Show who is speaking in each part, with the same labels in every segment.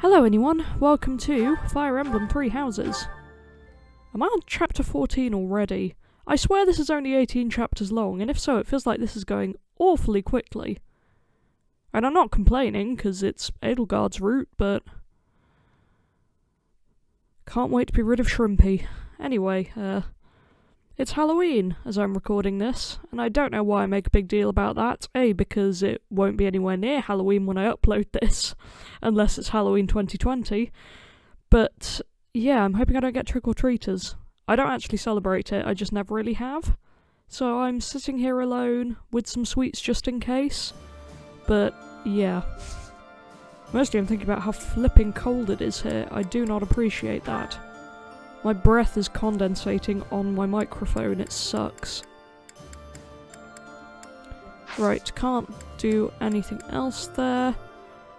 Speaker 1: Hello anyone, welcome to Fire Emblem 3 Houses. Am I on chapter 14 already? I swear this is only 18 chapters long, and if so, it feels like this is going awfully quickly. And I'm not complaining, because it's Edelgard's route, but... can't wait to be rid of Shrimpy. Anyway, it's Halloween as I'm recording this, and I don't know why I make a big deal about that. A, because it won't be anywhere near Halloween when I upload this, unless it's Halloween 2020. But, yeah, I'm hoping I don't get trick-or-treaters. I don't actually celebrate it, I just never really have. So I'm sitting here alone, with some sweets just in case. But, yeah. Mostly I'm thinking about how flipping cold it is here. I do not appreciate that. My breath is condensating on my microphone, it sucks. Right, can't do anything else there.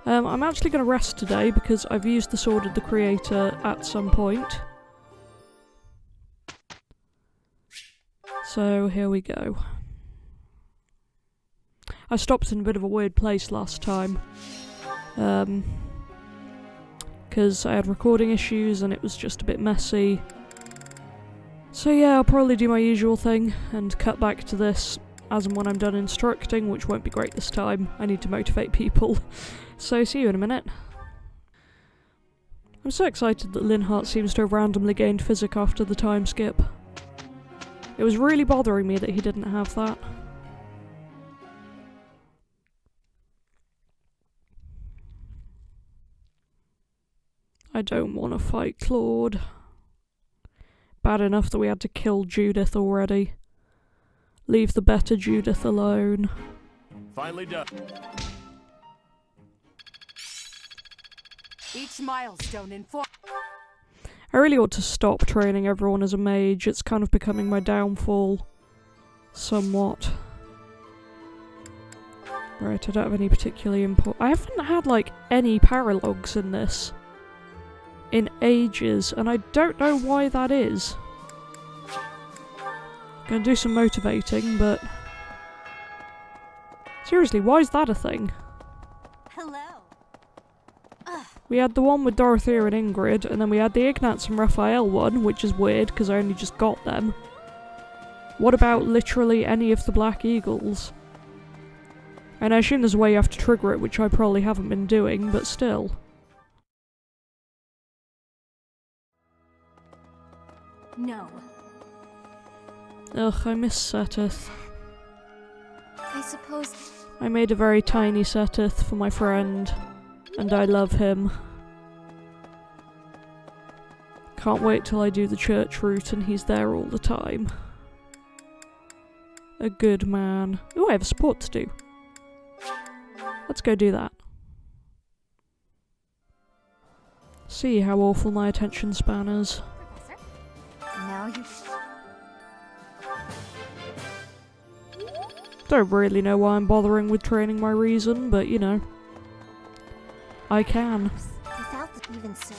Speaker 1: I'm actually going to rest today because I've used the Sword of the Creator at some point. So, here we go. I stopped in a bit of a weird place last time. Because I had recording issues and it was just a bit messy. So yeah, I'll probably do my usual thing and cut back to this as and when I'm done instructing, which won't be great this time. I need to motivate people. So see you in a minute. I'm so excited that Linhardt seems to have randomly gained physic after the time skip. It was really bothering me that he didn't have that. I don't want to fight Claude. Bad enough that we had to kill Judith already. Leave the better Judith alone.
Speaker 2: Finally done.
Speaker 3: Each milestone in
Speaker 1: I really ought to stop training everyone as a mage. It's kind of becoming my downfall. Somewhat. Right, I don't have any particularly important... I haven't had, like, any paralogs in this. In ages, and I don't know why that is. Gonna do some motivating, but... seriously, why is that a thing?
Speaker 3: Hello.
Speaker 1: We had the one with Dorothea and Ingrid, and then we had the Ignatz and Raphael one, which is weird, because I only just got them. What about literally any of the Black Eagles? And I assume there's a way you have to trigger it, which I probably haven't been doing, but still.
Speaker 3: No.
Speaker 1: Ugh, I miss Seteth.
Speaker 3: I suppose...
Speaker 1: I made a very tiny Seteth for my friend, and I love him. Can't wait till I do the church route and he's there all the time. A good man. Ooh, I have a sport to do. Let's go do that. See how awful my attention span is.
Speaker 3: Now you...
Speaker 1: Don't really know why I'm bothering with training my reason, but you know. I can.
Speaker 3: Without the even so...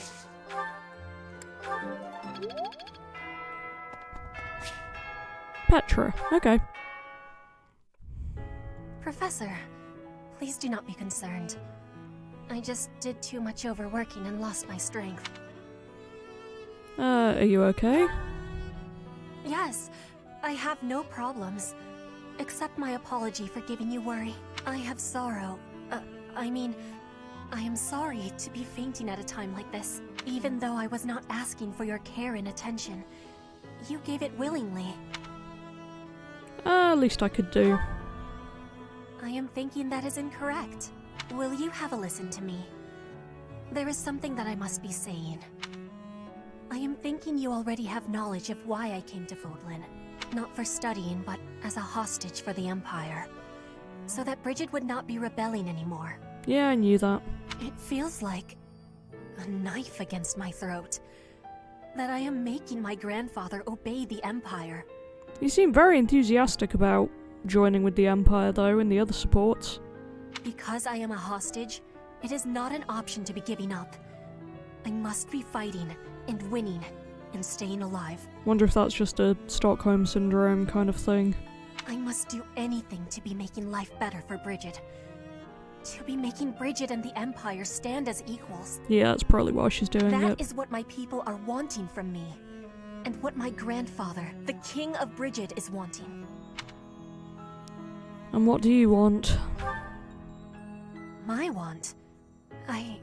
Speaker 1: Petra, okay.
Speaker 3: Professor, please do not be concerned. I just did too much overworking and lost my strength.
Speaker 1: Are you okay?
Speaker 3: Yes, I have no problems. Accept my apology for giving you worry. I have sorrow. I am sorry to be fainting at a time like this. Even though I was not asking for your care and attention, you gave it willingly.
Speaker 1: At least I could do.
Speaker 3: I am thinking that is incorrect. Will you have a listen to me? There is something that I must be saying. I am thinking you already have knowledge of why I came to Fodlan. Not for studying, but as a hostage for the Empire. So that Bridget would not be rebelling anymore.
Speaker 1: Yeah, I knew that.
Speaker 3: It feels like a knife against my throat. That I am making my grandfather obey the Empire.
Speaker 1: You seem very enthusiastic about joining with the Empire, though, and the other supports.
Speaker 3: Because I am a hostage, it is not an option to be giving up. I must be fighting and winning and staying alive.
Speaker 1: Wonder if that's just a Stockholm Syndrome kind of thing.
Speaker 3: I must do anything to be making life better for Bridget. To be making Bridget and the Empire stand as equals.
Speaker 1: Yeah, that's probably why she's doing it.
Speaker 3: That is what my people are wanting from me. And what my grandfather, the King of Bridget, is wanting.
Speaker 1: And what do you want?
Speaker 3: My want? I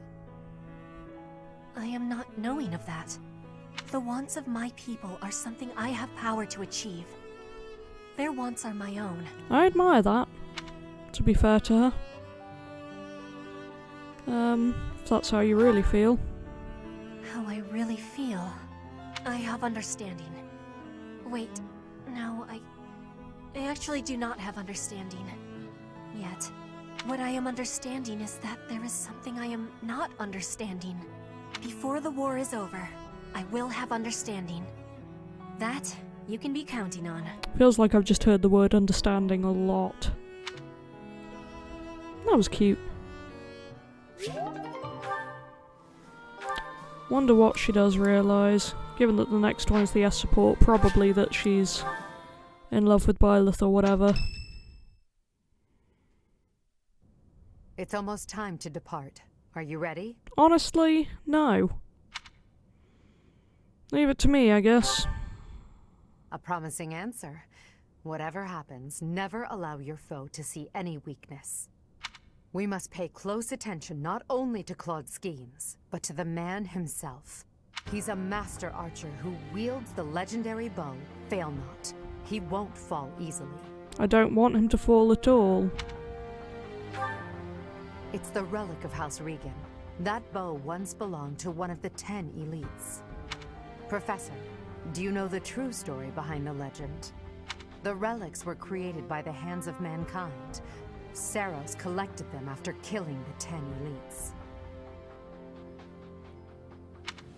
Speaker 3: am not knowing of that. The wants of my people are something I have power to achieve. Their wants are my own.
Speaker 1: I admire that, to be fair to her. If that's how you really feel.
Speaker 3: How I really feel. I have understanding. Wait, no, I actually do not have understanding. Yet. What I am understanding is that there is something I am not understanding. Before the war is over, I will have understanding. That you can be counting on.
Speaker 1: Feels like I've just heard the word understanding a lot. That was cute. Wonder what she does realise, given that the next one is the S support, probably that she's in love with Byleth or whatever.
Speaker 2: It's almost time to depart. Are you ready?
Speaker 1: Honestly, no. Leave it to me, I guess.
Speaker 2: A promising answer. Whatever happens, never allow your foe to see any weakness. We must pay close attention not only to Claude's schemes, but to the man himself. He's a master archer who wields the legendary bow, Fail Not. He won't fall easily.
Speaker 1: I don't want him to fall at all.
Speaker 2: It's the relic of House Regan. That bow once belonged to one of the 10 elites. Professor, do you know the true story behind the legend? The relics were created by the hands of mankind. Saros collected them after killing the 10 elites.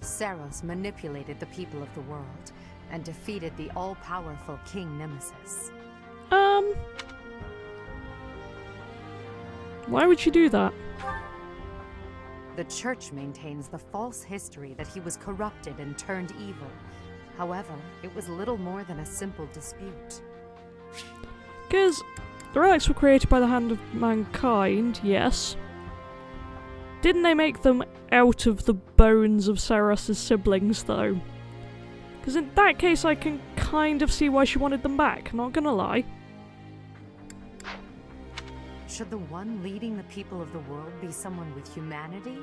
Speaker 2: Saros manipulated the people of the world and defeated the all-powerful King Nemesis.
Speaker 1: Why would she do that?
Speaker 2: The Church maintains the false history that he was corrupted and turned evil. However, it was little more than a simple dispute.
Speaker 1: Because the relics were created by the hand of mankind, yes. Didn't they make them out of the bones of Saros' siblings, though? Because in that case I can kind of see why she wanted them back, not gonna lie.
Speaker 2: Should the one leading the people of the world be someone with humanity,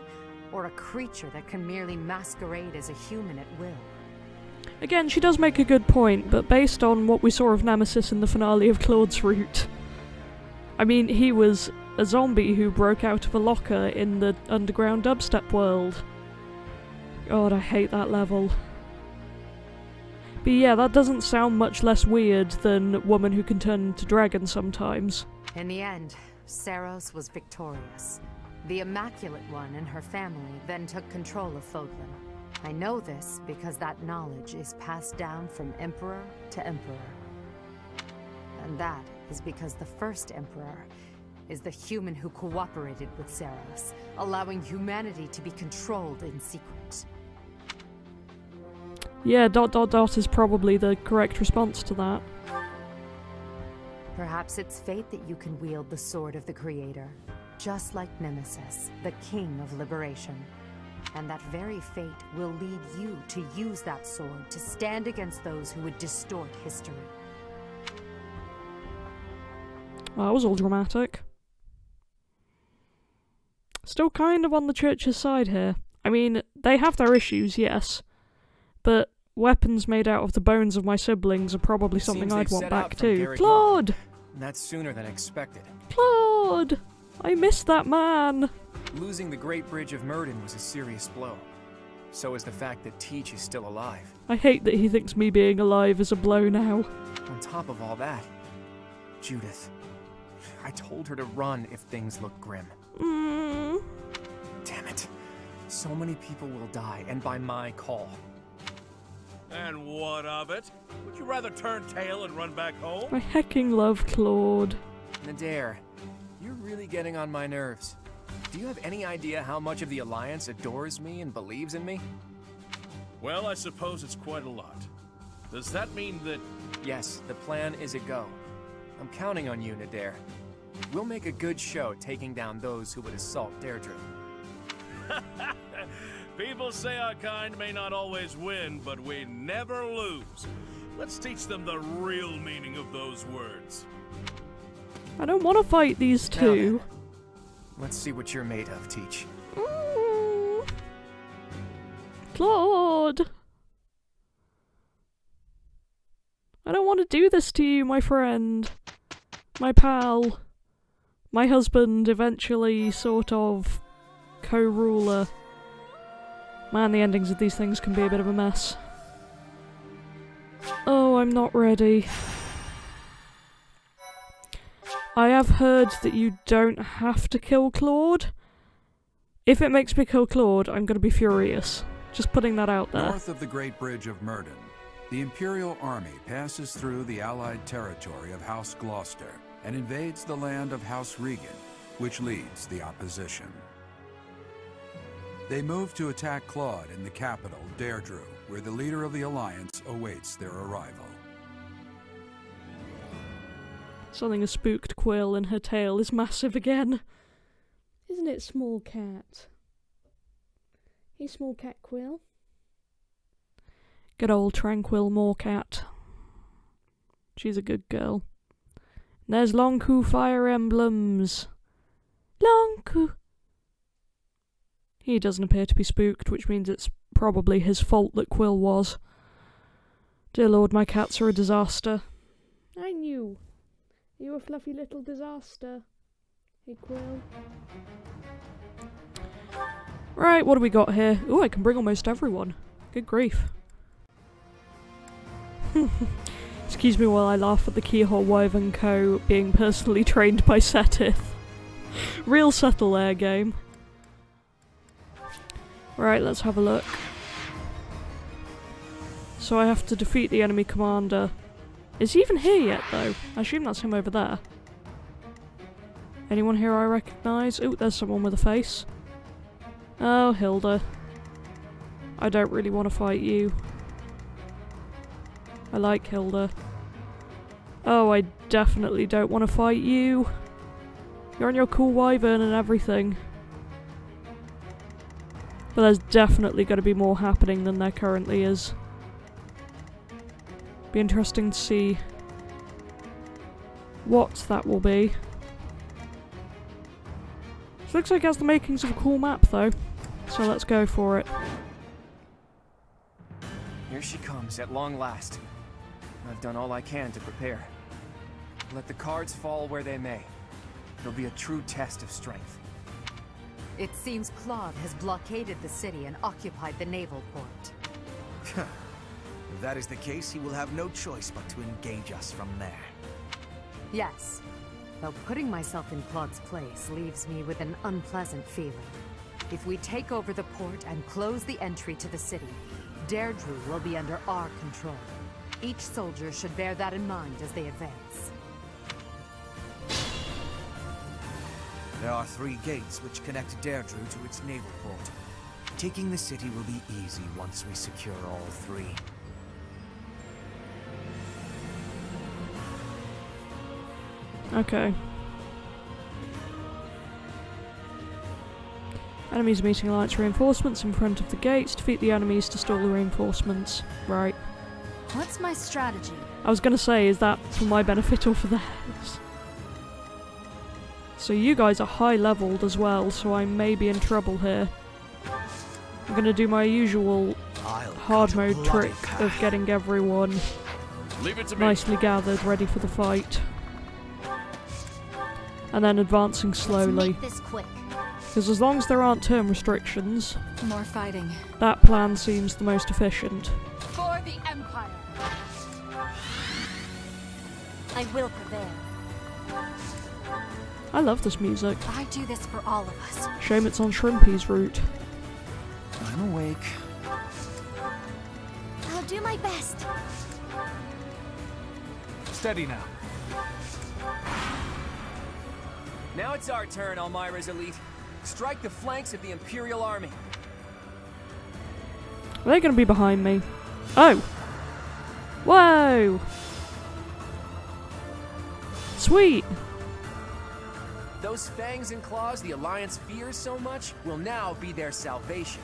Speaker 2: or a creature that can merely masquerade as a human at will?
Speaker 1: Again, she does make a good point, but based on what we saw of Nemesis in the finale of Claude's Route, I mean, he was a zombie who broke out of a locker in the underground dubstep world. God, I hate that level. But yeah, that doesn't sound much less weird than woman who can turn into dragon sometimes.
Speaker 2: In the end, Saros was victorious. The Immaculate One and her family then took control of Fodlan. I know this because that knowledge is passed down from Emperor to Emperor. And that is because the first Emperor is the human who cooperated with Saros, allowing humanity to be controlled in secret.
Speaker 1: Yeah, ... is probably the correct response to that.
Speaker 2: Perhaps it's fate that you can wield the sword of the Creator, just like Nemesis, the King of Liberation. And that very fate will lead you to use that sword to stand against those who would distort history.
Speaker 1: Well, that was all dramatic. Still kind of on the Church's side here. I mean, they have their issues, yes, but weapons made out of the bones of my siblings are probably something I'd want back too. Claude!
Speaker 4: That's sooner than expected.
Speaker 1: Claude! I miss that man!
Speaker 4: Losing the Great Bridge of Myrden was a serious blow. So is the fact that Teach is still alive.
Speaker 1: I hate that he thinks me being alive is a blow now.
Speaker 4: On top of all that, Judith. I told her to run if things look grim. Damn it. So many people will die, and by my call.
Speaker 5: And what of it? Would you rather turn tail and run back home?
Speaker 1: I hecking love Claude.
Speaker 4: Nadir, you're really getting on my nerves. Do you have any idea how much of the Alliance adores me and believes in me?
Speaker 5: Well, I suppose it's quite a lot. Does that mean that...
Speaker 4: Yes, the plan is a go. I'm counting on you, Nadir. We'll make a good show taking down those who would assault Deirdre.
Speaker 5: People say our kind may not always win, but we never lose. Let's teach them the real meaning of those words.
Speaker 1: I don't want to fight these two.
Speaker 4: Let's see what you're made of, Teach.
Speaker 1: Claude! I don't want to do this to you, my friend. My pal. My husband, eventually, sort of, co-ruler. Man, the endings of these things can be a bit of a mess. Oh, I'm not ready. I have heard that you don't have to kill Claude. If it makes me kill Claude, I'm gonna be furious. Just putting that out there.
Speaker 6: North of the Great Bridge of Myrddin, the Imperial Army passes through the Allied territory of House Gloucester and invades the land of House Regan, which leads the opposition. They move to attack Claude in the capital, Deirdre, where the leader of the Alliance awaits their arrival.
Speaker 1: Something a spooked quill and her tail is massive again. Isn't it, small cat? Hey, small cat quill. Good old tranquil moorcat. She's a good girl. And there's Lonku fire emblems. Lonku. He doesn't appear to be spooked, which means it's probably his fault that Quill was. Dear Lord, my cats are a disaster. I knew. You a fluffy little disaster. Hey, Quill. Right, what do we got here? Ooh, I can bring almost everyone. Good grief. Excuse me while I laugh at the Keyhole Wyvern Co. being personally trained by Setith. Real subtle there, game. Right, let's have a look. So I have to defeat the enemy commander. Is he even here yet, though? I assume that's him over there. Anyone here I recognise? Ooh, there's someone with a face. Oh, Hilda. I don't really want to fight you. I like Hilda. Oh, I definitely don't want to fight you. You're on your cool wyvern and everything. But there's definitely going to be more happening than there currently is. Be interesting to see what that will be. This looks like it has the makings of a cool map though, so let's go for it.
Speaker 4: Here she comes at long last. I've done all I can to prepare. Let the cards fall where they may. It'll be a true test of strength.
Speaker 2: It seems Claude has blockaded the city and occupied the naval port.
Speaker 7: If that is the case, he will have no choice but to engage us from there.
Speaker 2: Yes, though putting myself in Claude's place leaves me with an unpleasant feeling. If we take over the port and close the entry to the city, Deirdre will be under our control. Each soldier should bear that in mind as they advance.
Speaker 7: There are 3 gates which connect Deirdre to its naval port. Taking the city will be easy once we secure all 3.
Speaker 1: Okay. Enemies meeting Alliance reinforcements in front of the gates. Defeat the enemies to stall the reinforcements. Right.
Speaker 3: What's my strategy?
Speaker 1: I was gonna say, is that for my benefit or for theirs? So you guys are high leveled as well, so I may be in trouble here. I'm gonna do my usual hard mode trick of getting everyone nicely gathered, ready for the fight. And then advancing slowly.
Speaker 3: Let's make this quick.
Speaker 1: Because as long as there aren't term restrictions,
Speaker 3: More fighting.
Speaker 1: that plan seems the most efficient.
Speaker 3: For the Empire. I will prevail.
Speaker 1: I love this music.
Speaker 3: I do this for all of us.
Speaker 1: Shame it's on Shrimpy's route.
Speaker 7: I'm awake.
Speaker 3: I'll do my best.
Speaker 7: Steady now.
Speaker 4: Now it's our turn, Elmira's elite. Strike the flanks of the Imperial Army.
Speaker 1: Are they going to be behind me? Oh! Whoa! Sweet!
Speaker 4: Those fangs and claws the Alliance fears so much will now be their salvation.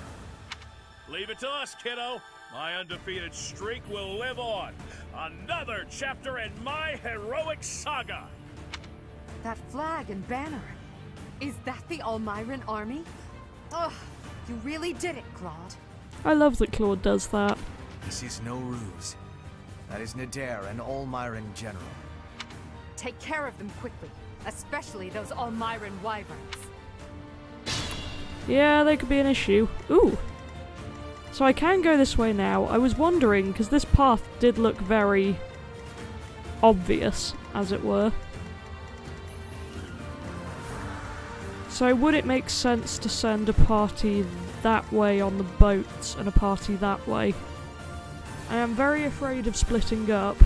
Speaker 5: Leave it to us, kiddo. My undefeated streak will live on. Another chapter in my heroic saga.
Speaker 2: That flag and banner. Is that the Almiran army? Ugh, you really did it, Claude.
Speaker 1: I love that Claude does that.
Speaker 7: This is no ruse. That is Nadir, an Almiran general.
Speaker 2: Take care of them quickly, especially those Almiran wyverns.
Speaker 1: Yeah, they could be an issue. Ooh. So I can go this way now. I was wondering, because this path did look very obvious, as it were. So would it make sense to send a party that way on the boats and a party that way? I am very afraid of splitting up.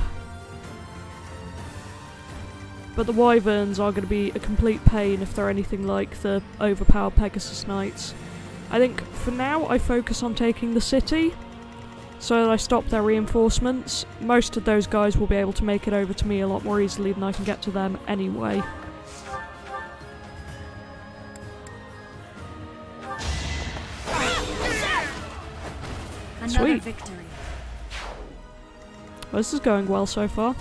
Speaker 1: But the wyverns are going to be a complete pain if they're anything like the overpowered Pegasus Knights. I think for now I focus on taking the city, so that I stop their reinforcements. Most of those guys will be able to make it over to me a lot more easily than I can get to them anyway.
Speaker 3: Another
Speaker 1: Sweet.
Speaker 3: victory.
Speaker 1: Well, this is going well so far.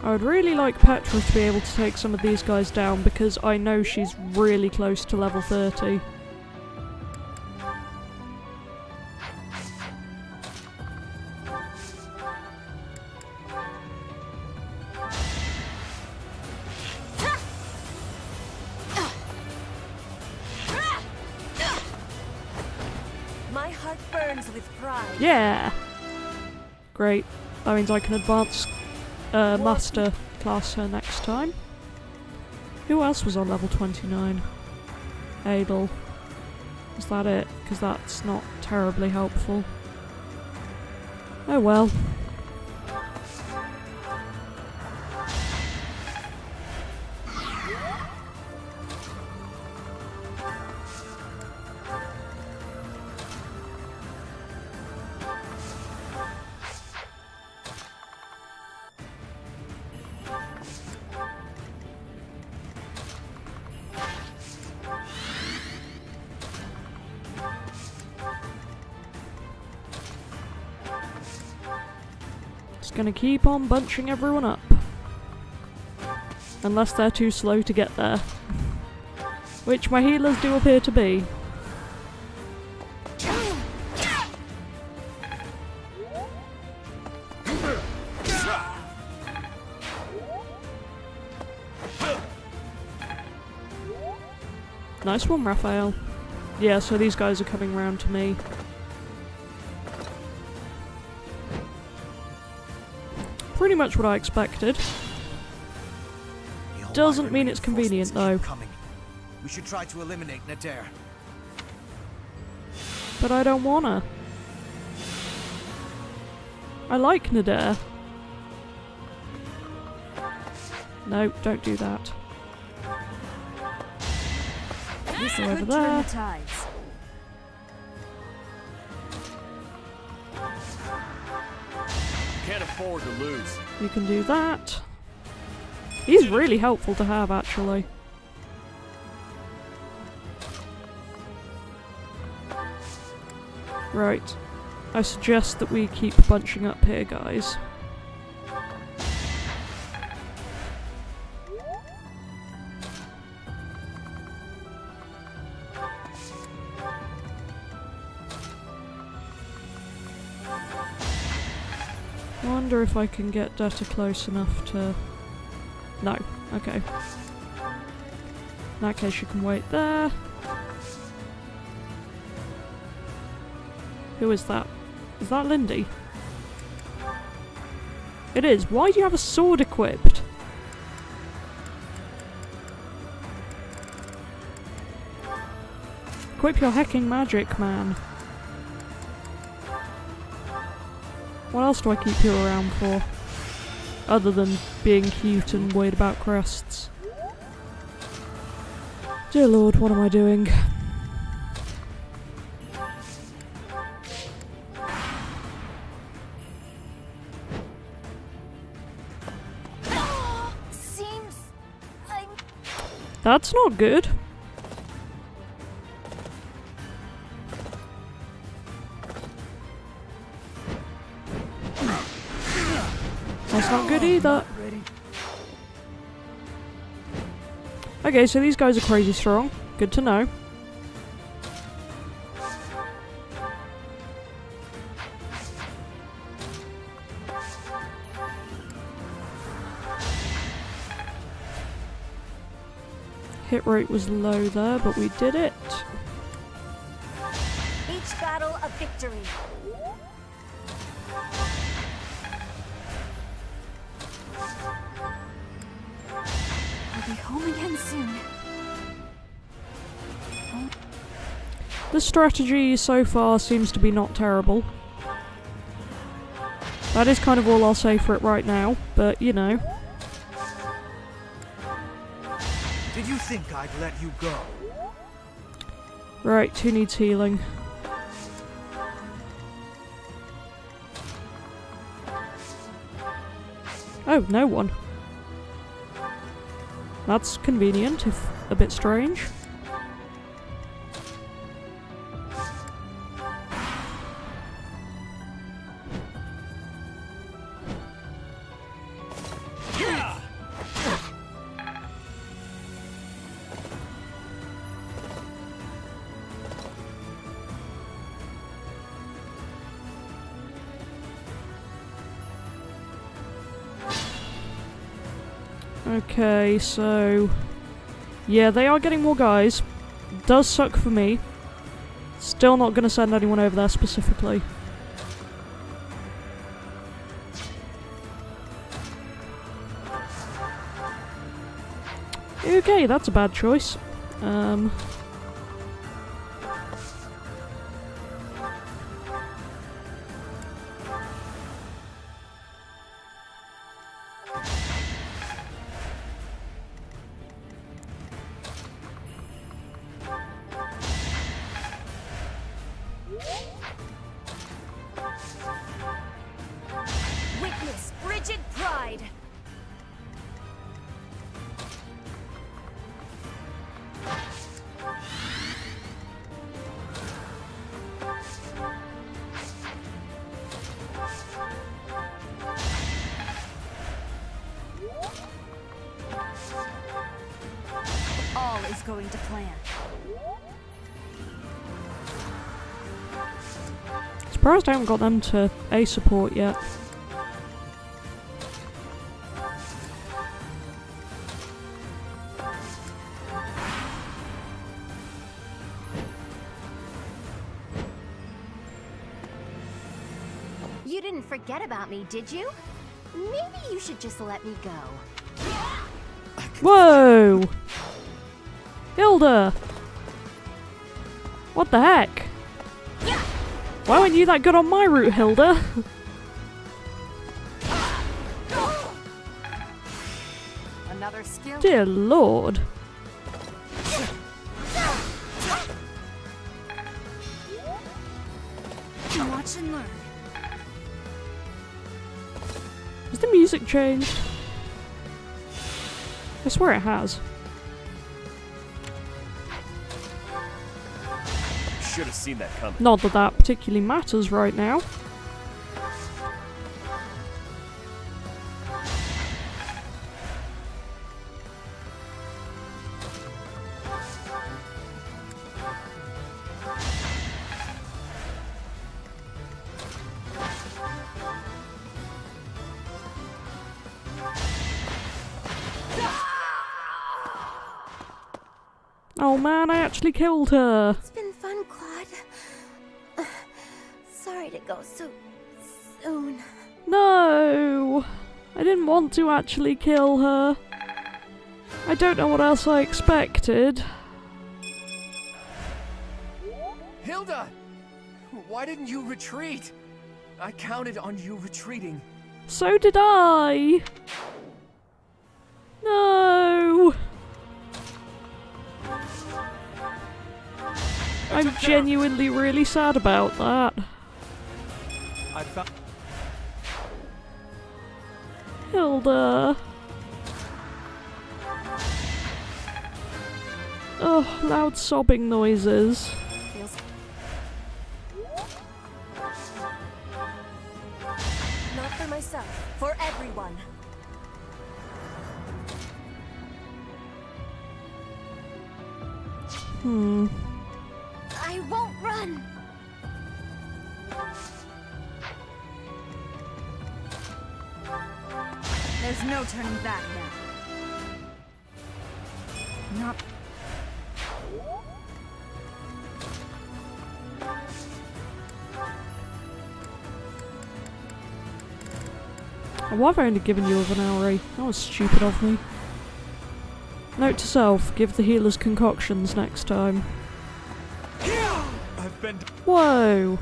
Speaker 1: I would really like Petra to be able to take some of these guys down because I know she's really close to level 30.
Speaker 3: My heart burns with pride.
Speaker 1: Yeah! Great. That means I can advance Master class her next time. Who else was on level 29? Adel. Is that it? Because that's not terribly helpful. Oh well. Just gonna keep on bunching everyone up. Unless they're too slow to get there. Which my healers do appear to be. Nice one, Raphael. Yeah, so these guys are coming round to me. Pretty much what I expected. Doesn't mean it's convenient though.
Speaker 7: We should try to eliminate Nadir.
Speaker 1: But I don't wanna. I like Nadir. No, don't do that.
Speaker 3: This
Speaker 1: Go over
Speaker 3: could
Speaker 1: there.
Speaker 3: turn the tides.
Speaker 5: Can't afford to lose.
Speaker 1: You can do that. He's really helpful to have, actually. Right. I suggest that we keep bunching up here, guys. I wonder if I can get Detta close enough to... No. Okay. In that case you can wait there. Who is that? Is that Lindy? It is. Why do you have a sword equipped? Equip your hecking magic, man. What else do I keep you around for? Other than being cute and worried about crests. Dear Lord, what am I doing? That's not good. That's not good either. Okay, so these guys are crazy strong. Good to know. Hit rate was low there, but we did it.
Speaker 3: Each battle a victory. I'll be home again soon.
Speaker 1: The strategy so far seems to be not terrible. That is kind of all I'll say for it right now, but you know.
Speaker 7: Did you think I'd let you go?
Speaker 1: Right, who needs healing? Oh, no one. That's convenient, if a bit strange. Okay, so... yeah, they are getting more guys. Does suck for me. Still not gonna send anyone over there specifically. Okay, that's a bad choice.
Speaker 3: Witness frigid pride. All is going to plan.
Speaker 1: Surprised I haven't got them to A support yet.
Speaker 3: You didn't forget about me, did you? Maybe you should just let me go.
Speaker 1: Whoa! Hilda! What the heck? Why weren't you that good on my route, Hilda?
Speaker 2: Another skill.
Speaker 1: Dear lord.
Speaker 3: Watch and learn.
Speaker 1: Has the music changed? I swear it has.
Speaker 5: Should have seen that coming.
Speaker 1: Not that that particularly matters right now. Oh man, I actually killed her.
Speaker 3: It's been fun, Claude. Sorry to go so soon.
Speaker 1: No! I didn't want to actually kill her. I don't know what else I expected.
Speaker 4: Hilda! Why didn't you retreat? I counted on you retreating.
Speaker 1: So did I! No! I'm genuinely really sad about that.
Speaker 5: I found.
Speaker 1: Hilda. Ugh, loud sobbing noises.
Speaker 3: Feels... Not for myself, for everyone. I won't run!
Speaker 2: There's no turning back now. Not...
Speaker 1: Oh, I've only given you an hour. That was stupid of me. Note to self, give the healers concoctions next time.
Speaker 5: I've been...
Speaker 1: Whoa!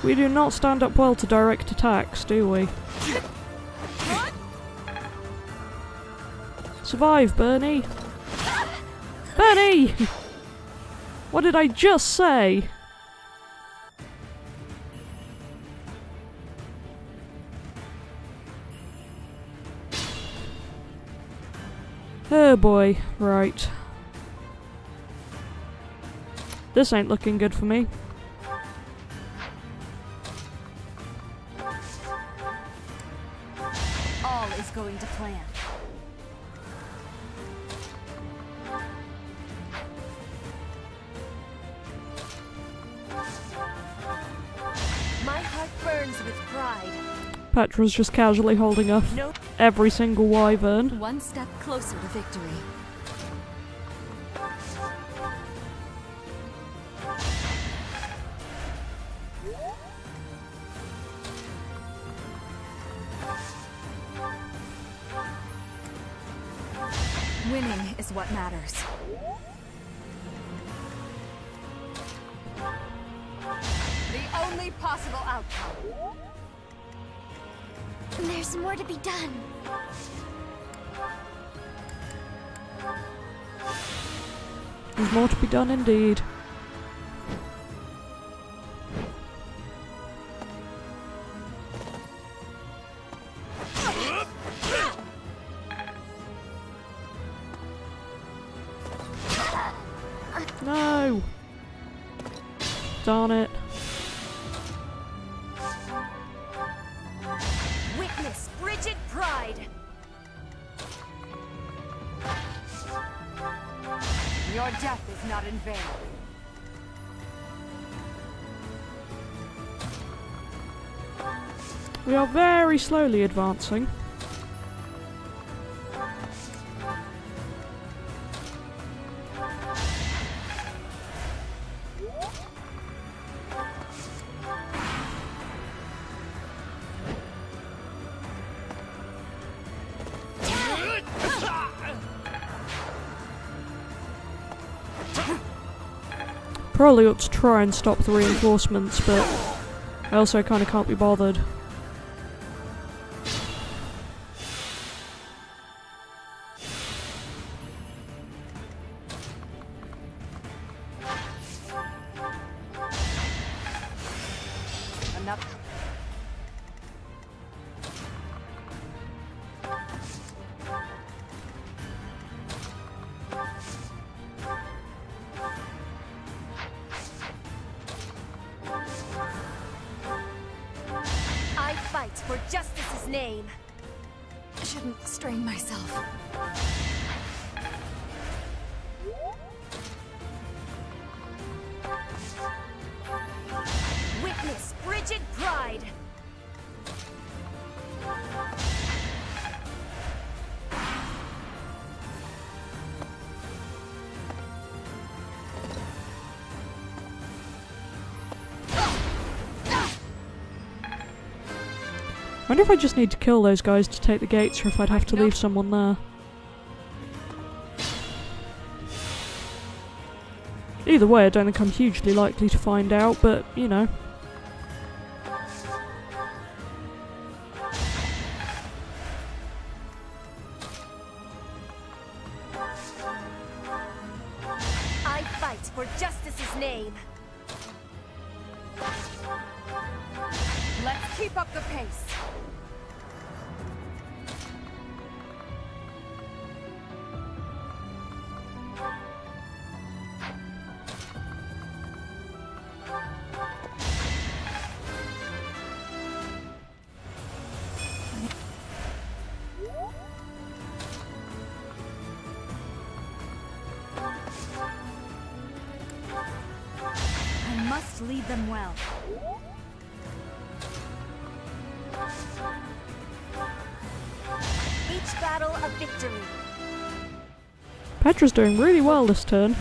Speaker 1: We do not stand up well to direct attacks, do we? Survive, Bernie! Bernie! What did I just say? Oh boy, right. This ain't looking good for me.
Speaker 2: All is going to plan.
Speaker 3: My heart burns with pride.
Speaker 1: Petra's just casually holding off every single wyvern.
Speaker 3: One step closer to victory.
Speaker 2: Winning is what matters. The only possible outcome.
Speaker 3: There's more to be done.
Speaker 1: There's more to be done indeed. No! Darn it.
Speaker 3: Witness frigid pride.
Speaker 2: Your death is not in vain.
Speaker 1: We are very slowly advancing. Probably ought to try and stop the reinforcements, but I also kind of can't be bothered.
Speaker 2: Enough.
Speaker 3: I fight for justice's name.
Speaker 2: Shouldn't strain myself.
Speaker 3: Witness frigid pride.
Speaker 1: I wonder if I just need to kill those guys to take the gates, or if I'd have to leave someone there. Either way, I don't think I'm hugely likely to find out, but, you know.
Speaker 3: I fight for justice's name.
Speaker 2: Let's keep up the pace.
Speaker 8: must lead them well. Each battle a victory.
Speaker 1: Petra's doing really well this turn.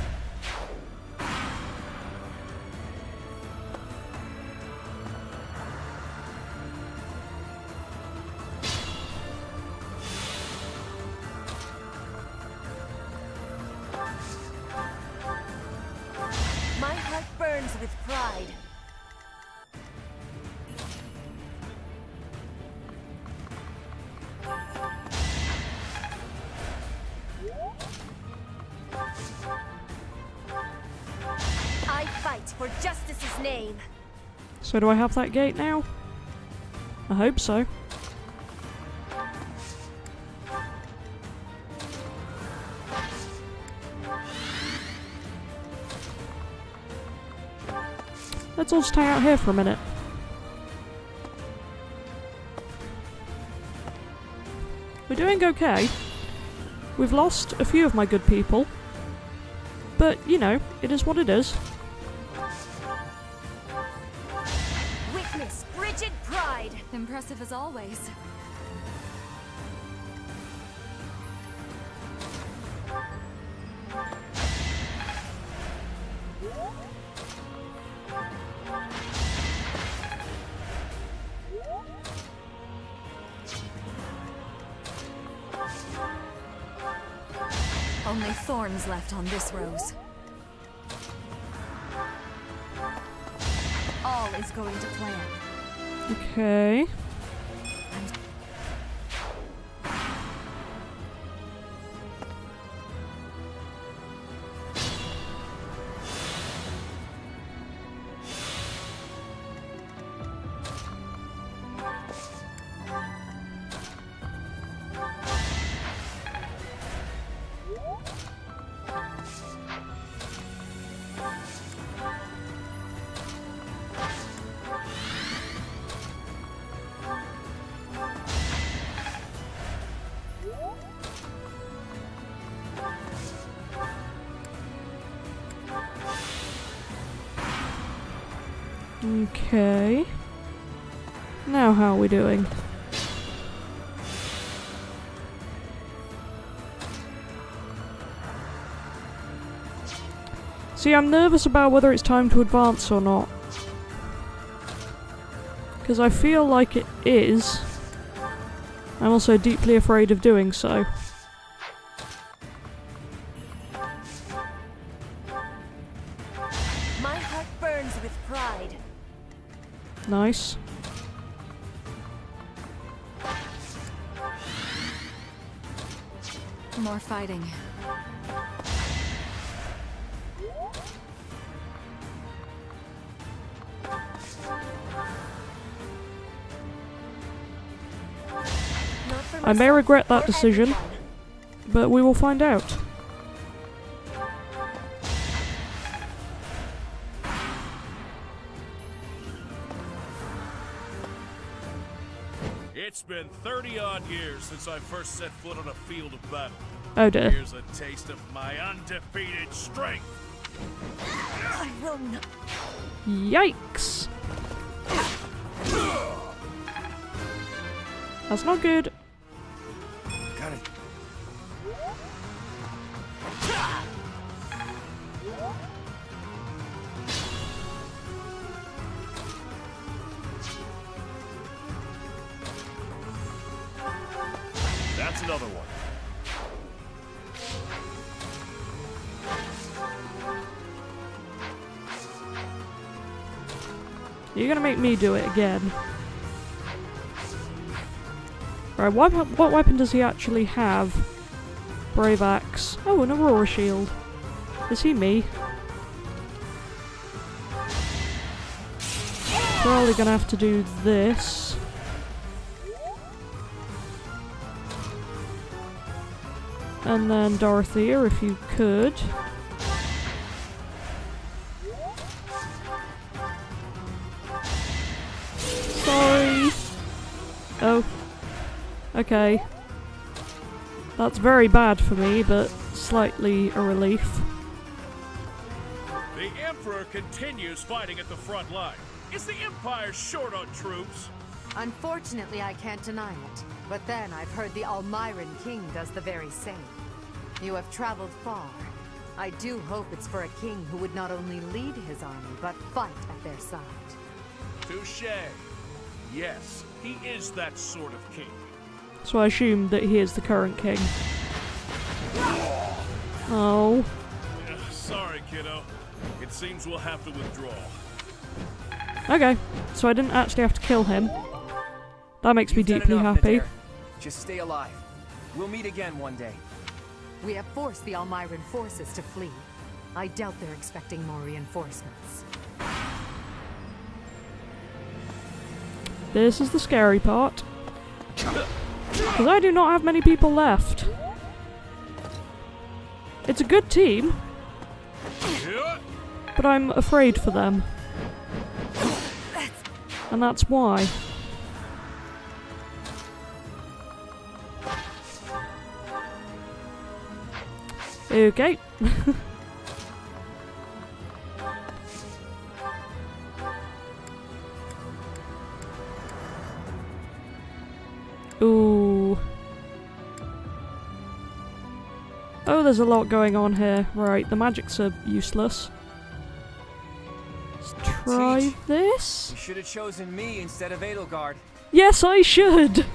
Speaker 8: My heart burns with pride. I fight for justice's name.
Speaker 1: So do I have that gate now? I hope so. Let's all just hang out here for a minute. We're doing okay. We've lost a few of my good people. But, you know, it is what it is.
Speaker 8: Witness frigid pride.
Speaker 3: Impressive as always. Only thorns left on this rose. All is going to plan.
Speaker 1: Okay. Okay. Now how are we doing? See, I'm nervous about whether it's time to advance or not. Because I feel like it is. I'm also deeply afraid of doing so.
Speaker 8: My heart burns with pride.
Speaker 1: Nice.
Speaker 3: More fighting.
Speaker 1: I may regret that decision, but we will find out.
Speaker 5: It's been 30-odd years since I first set foot on a field of battle.
Speaker 1: Oh dear.
Speaker 5: Here's a taste of my undefeated strength.
Speaker 8: I will not.
Speaker 1: Yikes! That's not good.
Speaker 7: Got it.
Speaker 5: That's another one.
Speaker 1: You're gonna make me do it again. Right, what weapon does he actually have? Brave Axe. Oh, an Aurora shield. Is he me? Probably gonna have to do this. And then Dorothea, if you could. Sorry. Oh. Okay. That's very bad for me, but slightly a relief.
Speaker 5: The Emperor continues fighting at the front line. Is the Empire short on troops?
Speaker 2: Unfortunately, I can't deny it. But then I've heard the Almiran King does the very same. You have traveled far. I do hope it's for a king who would not only lead his army, but fight at their side.
Speaker 5: Touché. Yes, he is that sort of king.
Speaker 1: So I assume that he is the current king. Oh.
Speaker 5: Sorry, kiddo. It seems we'll have to withdraw.
Speaker 1: Okay, so I didn't actually have to kill him. That makes me
Speaker 4: You've done
Speaker 1: deeply
Speaker 4: enough,
Speaker 1: happy.
Speaker 4: Nadir. Just stay alive. We'll meet again one day.
Speaker 2: We have forced the Almiran forces to flee. I doubt they're expecting more reinforcements.
Speaker 1: This is the scary part. Because I do not have many people left. It's a good team, but I'm afraid for them. And that's why. Okay. Ooh. Oh, there's a lot going on here. Right, the magics are useless. Let's try
Speaker 4: Teach.
Speaker 1: this.
Speaker 4: You should have chosen me instead of Edelgard.
Speaker 1: Yes, I should.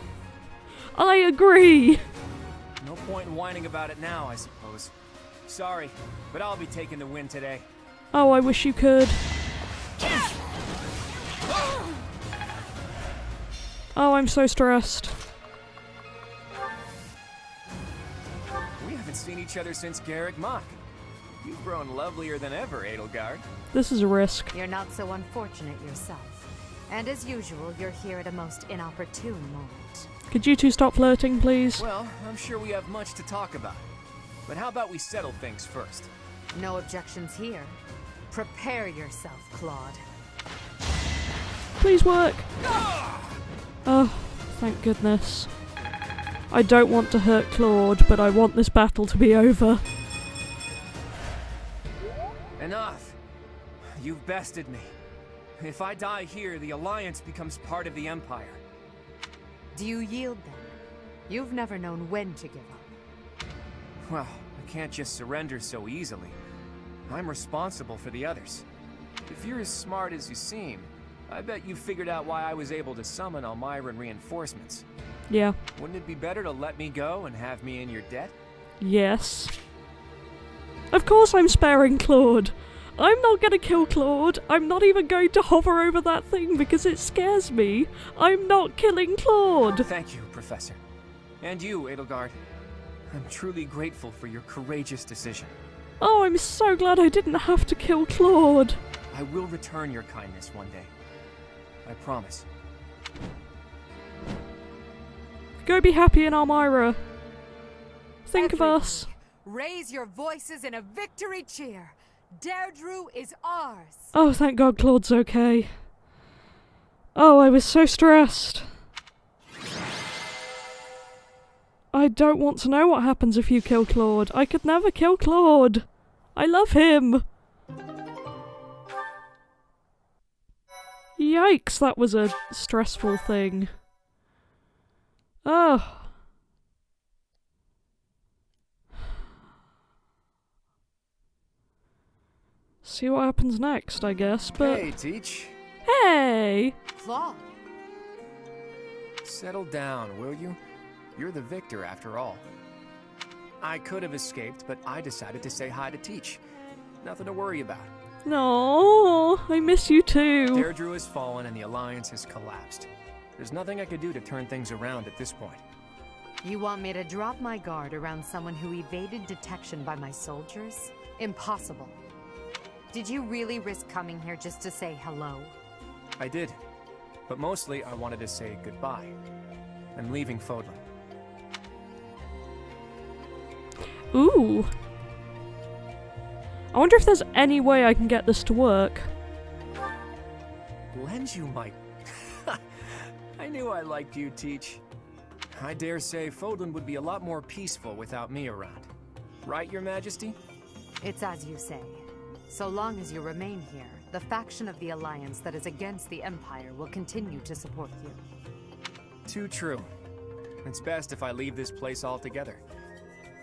Speaker 1: I agree.
Speaker 4: No point in whining about it now, I suppose. Sorry, but I'll be taking the win today.
Speaker 1: Oh, I wish you could. Oh, I'm so stressed.
Speaker 4: We haven't seen each other since Garrick Mach. You've grown lovelier than ever, Edelgard.
Speaker 1: This is a risk.
Speaker 2: You're not so unfortunate yourself. And as usual, you're here at a most inopportune moment.
Speaker 1: Could you two stop flirting, please?
Speaker 4: Well, I'm sure we have much to talk about. But how about we settle things first?
Speaker 2: No objections here. Prepare yourself, Claude.
Speaker 1: Please work. Oh, thank goodness. I don't want to hurt Claude, but I want this battle to be over.
Speaker 4: Enough! You've bested me. If I die here, the Alliance becomes part of the Empire.
Speaker 2: Do you yield then? You've never known when to give up.
Speaker 4: Well, I can't just surrender so easily. I'm responsible for the others. If you're as smart as you seem, I bet you figured out why I was able to summon Almiran reinforcements.
Speaker 1: Yeah.
Speaker 4: Wouldn't it be better to let me go and have me in your debt?
Speaker 1: Yes. Of course I'm sparing Claude. I'm not gonna kill Claude. I'm not even going to hover over that thing because it scares me. I'm not killing Claude.
Speaker 4: Thank you, Professor. And you, Edelgard. I'm truly grateful for your courageous decision.
Speaker 1: Oh, I'm so glad I didn't have to kill Claude.
Speaker 4: I will return your kindness one day. I promise.
Speaker 1: Go be happy in Elmira. Think of
Speaker 2: Everybody,
Speaker 1: us.
Speaker 2: Raise your voices in a victory cheer. Deirdre is ours.
Speaker 1: Oh, thank God Claude's okay. Oh, I was so stressed. I don't want to know what happens if you kill Claude. I could never kill Claude. I love him. Yikes, that was a stressful thing. Oh. See what happens next, I guess, but...
Speaker 4: Hey, Teach.
Speaker 1: Hey!
Speaker 2: Claude.
Speaker 4: Settle down, will you? You're the victor, after all. I could have escaped, but I decided to say hi to Teach. Nothing to worry about.
Speaker 1: No, I miss you too.
Speaker 4: Deirdre has fallen and the Alliance has collapsed. There's nothing I could do to turn things around at this point.
Speaker 2: You want me to drop my guard around someone who evaded detection by my soldiers? Impossible. Did you really risk coming here just to say hello?
Speaker 4: I did. But mostly, I wanted to say goodbye. I'm leaving Fodlan.
Speaker 1: Ooh. I wonder if there's any way I can get this to work.
Speaker 4: Lend you my... I knew I liked you, Teach. I dare say Fodlan would be a lot more peaceful without me around. Right, Your Majesty?
Speaker 2: It's as you say. So long as you remain here, the faction of the Alliance that is against the Empire will continue to support you.
Speaker 4: Too true. It's best if I leave this place altogether.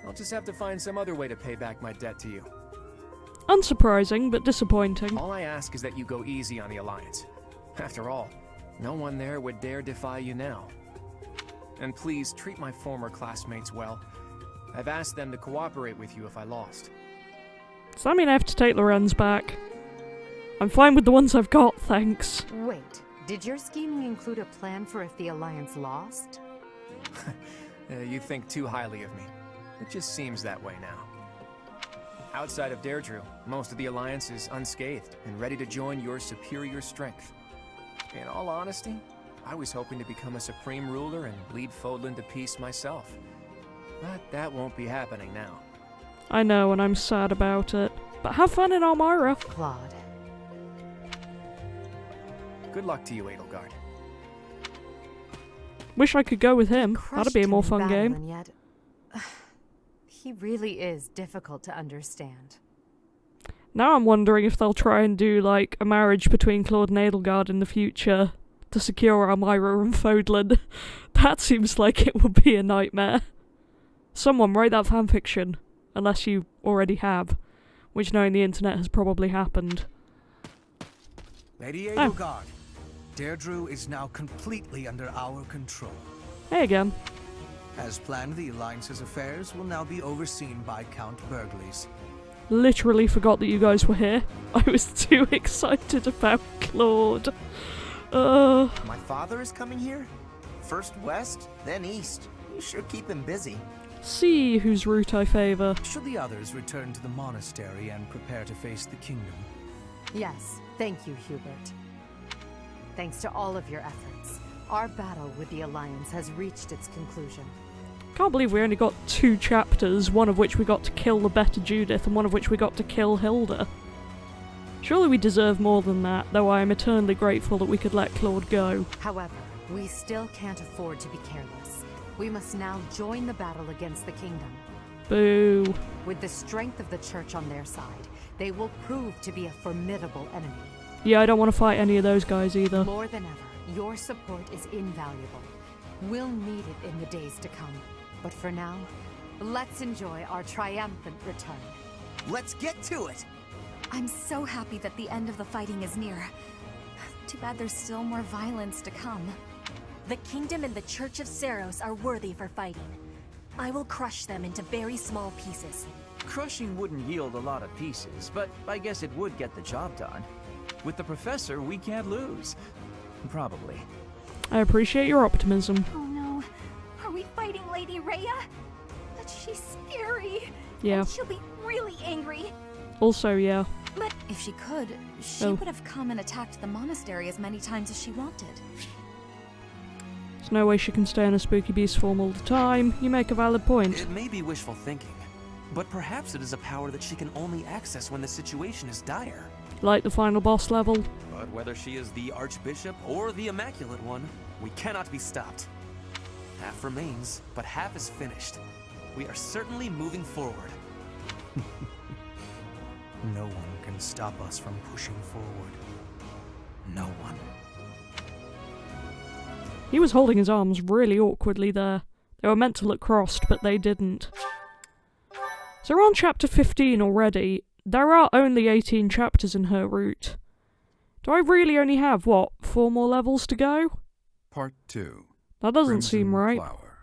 Speaker 4: I'll just have to find some other way to pay back my debt to you.
Speaker 1: Unsurprising, but disappointing.
Speaker 4: All I ask is that you go easy on the Alliance. After all, no one there would dare defy you now. And please, treat my former classmates well. I've asked them to cooperate with you if I lost.
Speaker 1: Does that mean I have to take Lorenz back? I'm fine with the ones I've got, thanks.
Speaker 2: Wait, did your scheming include a plan for if the Alliance lost?
Speaker 4: You think too highly of me. It just seems that way now. Outside of Deirdre, most of the Alliance is unscathed and ready to join your superior strength. In all honesty, I was hoping to become a supreme ruler and lead Fodlan to peace myself. But that won't be happening now.
Speaker 1: I know, and I'm sad about it. But have fun in Elmira.
Speaker 2: Claude.
Speaker 4: Good luck to you, Edelgard.
Speaker 1: Wish I could go with him. That'd be a more fun
Speaker 2: And
Speaker 1: game.
Speaker 2: yet, he really is difficult to understand.
Speaker 1: Now I'm wondering if they'll try and do, like, a marriage between Claude and Edelgard in the future to secure Elmira and Fodlan. That seems like it would be a nightmare. Someone write that fanfiction, unless you already have, which knowing the internet has probably happened.
Speaker 7: Lady Edelgard, Deirdre is now completely under our control.
Speaker 1: Hey again.
Speaker 7: As planned, the Alliance's affairs will now be overseen by Count Burgles.
Speaker 1: Literally forgot that you guys were here. I was too excited about Claude.
Speaker 9: My father is coming here? First west, then east. You sure keep him busy.
Speaker 1: See whose route I favour.
Speaker 7: Should the others return to the monastery and prepare to face the kingdom?
Speaker 2: Yes, thank you, Hubert. Thanks to all of your efforts, our battle with the Alliance has reached its conclusion.
Speaker 1: Can't believe we only got 2 chapters, one of which we got to kill the better Judith and one of which we got to kill Hilda. Surely we deserve more than that, though I am eternally grateful that we could let Claude go.
Speaker 2: However, we still can't afford to be careless. We must now join the battle against the kingdom.
Speaker 1: Boo.
Speaker 2: With the strength of the church on their side, they will prove to be a formidable enemy.
Speaker 1: Yeah, I don't want to fight any of those guys either.
Speaker 2: More than ever, your support is invaluable. We'll need it in the days to come. But for now, let's enjoy our triumphant return.
Speaker 9: Let's get to it!
Speaker 3: I'm so happy that the end of the fighting is near. Too bad there's still more violence to come. The kingdom and the Church of Seros are worthy for fighting. I will crush them into very small pieces.
Speaker 10: Crushing wouldn't yield a lot of pieces, but I guess it would get the job done. With the professor, we can't lose. Probably.
Speaker 1: I appreciate your optimism.
Speaker 3: Oh no. Are we fighting Lady Rhea? But she's scary.
Speaker 1: Yeah.
Speaker 3: And she'll be really angry.
Speaker 1: Also, yeah.
Speaker 3: But if she could, she would have come and attacked the monastery as many times as she wanted.
Speaker 1: There's no way she can stay in a spooky beast form all the time. You make a valid point.
Speaker 11: It may be wishful thinking, but perhaps it is a power that she can only access when the situation is dire.
Speaker 1: Like the final boss level.
Speaker 11: But whether she is the Archbishop or the Immaculate One, we cannot be stopped. Half remains, but half is finished. We are certainly moving forward.
Speaker 7: No one can stop us from pushing forward. No one.
Speaker 1: He was holding his arms really awkwardly there. They were meant to look crossed, but they didn't. So we're on chapter 15 already. There are only 18 chapters in her route. Do I really only have, what, 4 more levels to go?
Speaker 6: Part 2.
Speaker 1: That doesn't
Speaker 6: Crimson
Speaker 1: seem right.
Speaker 6: Flower.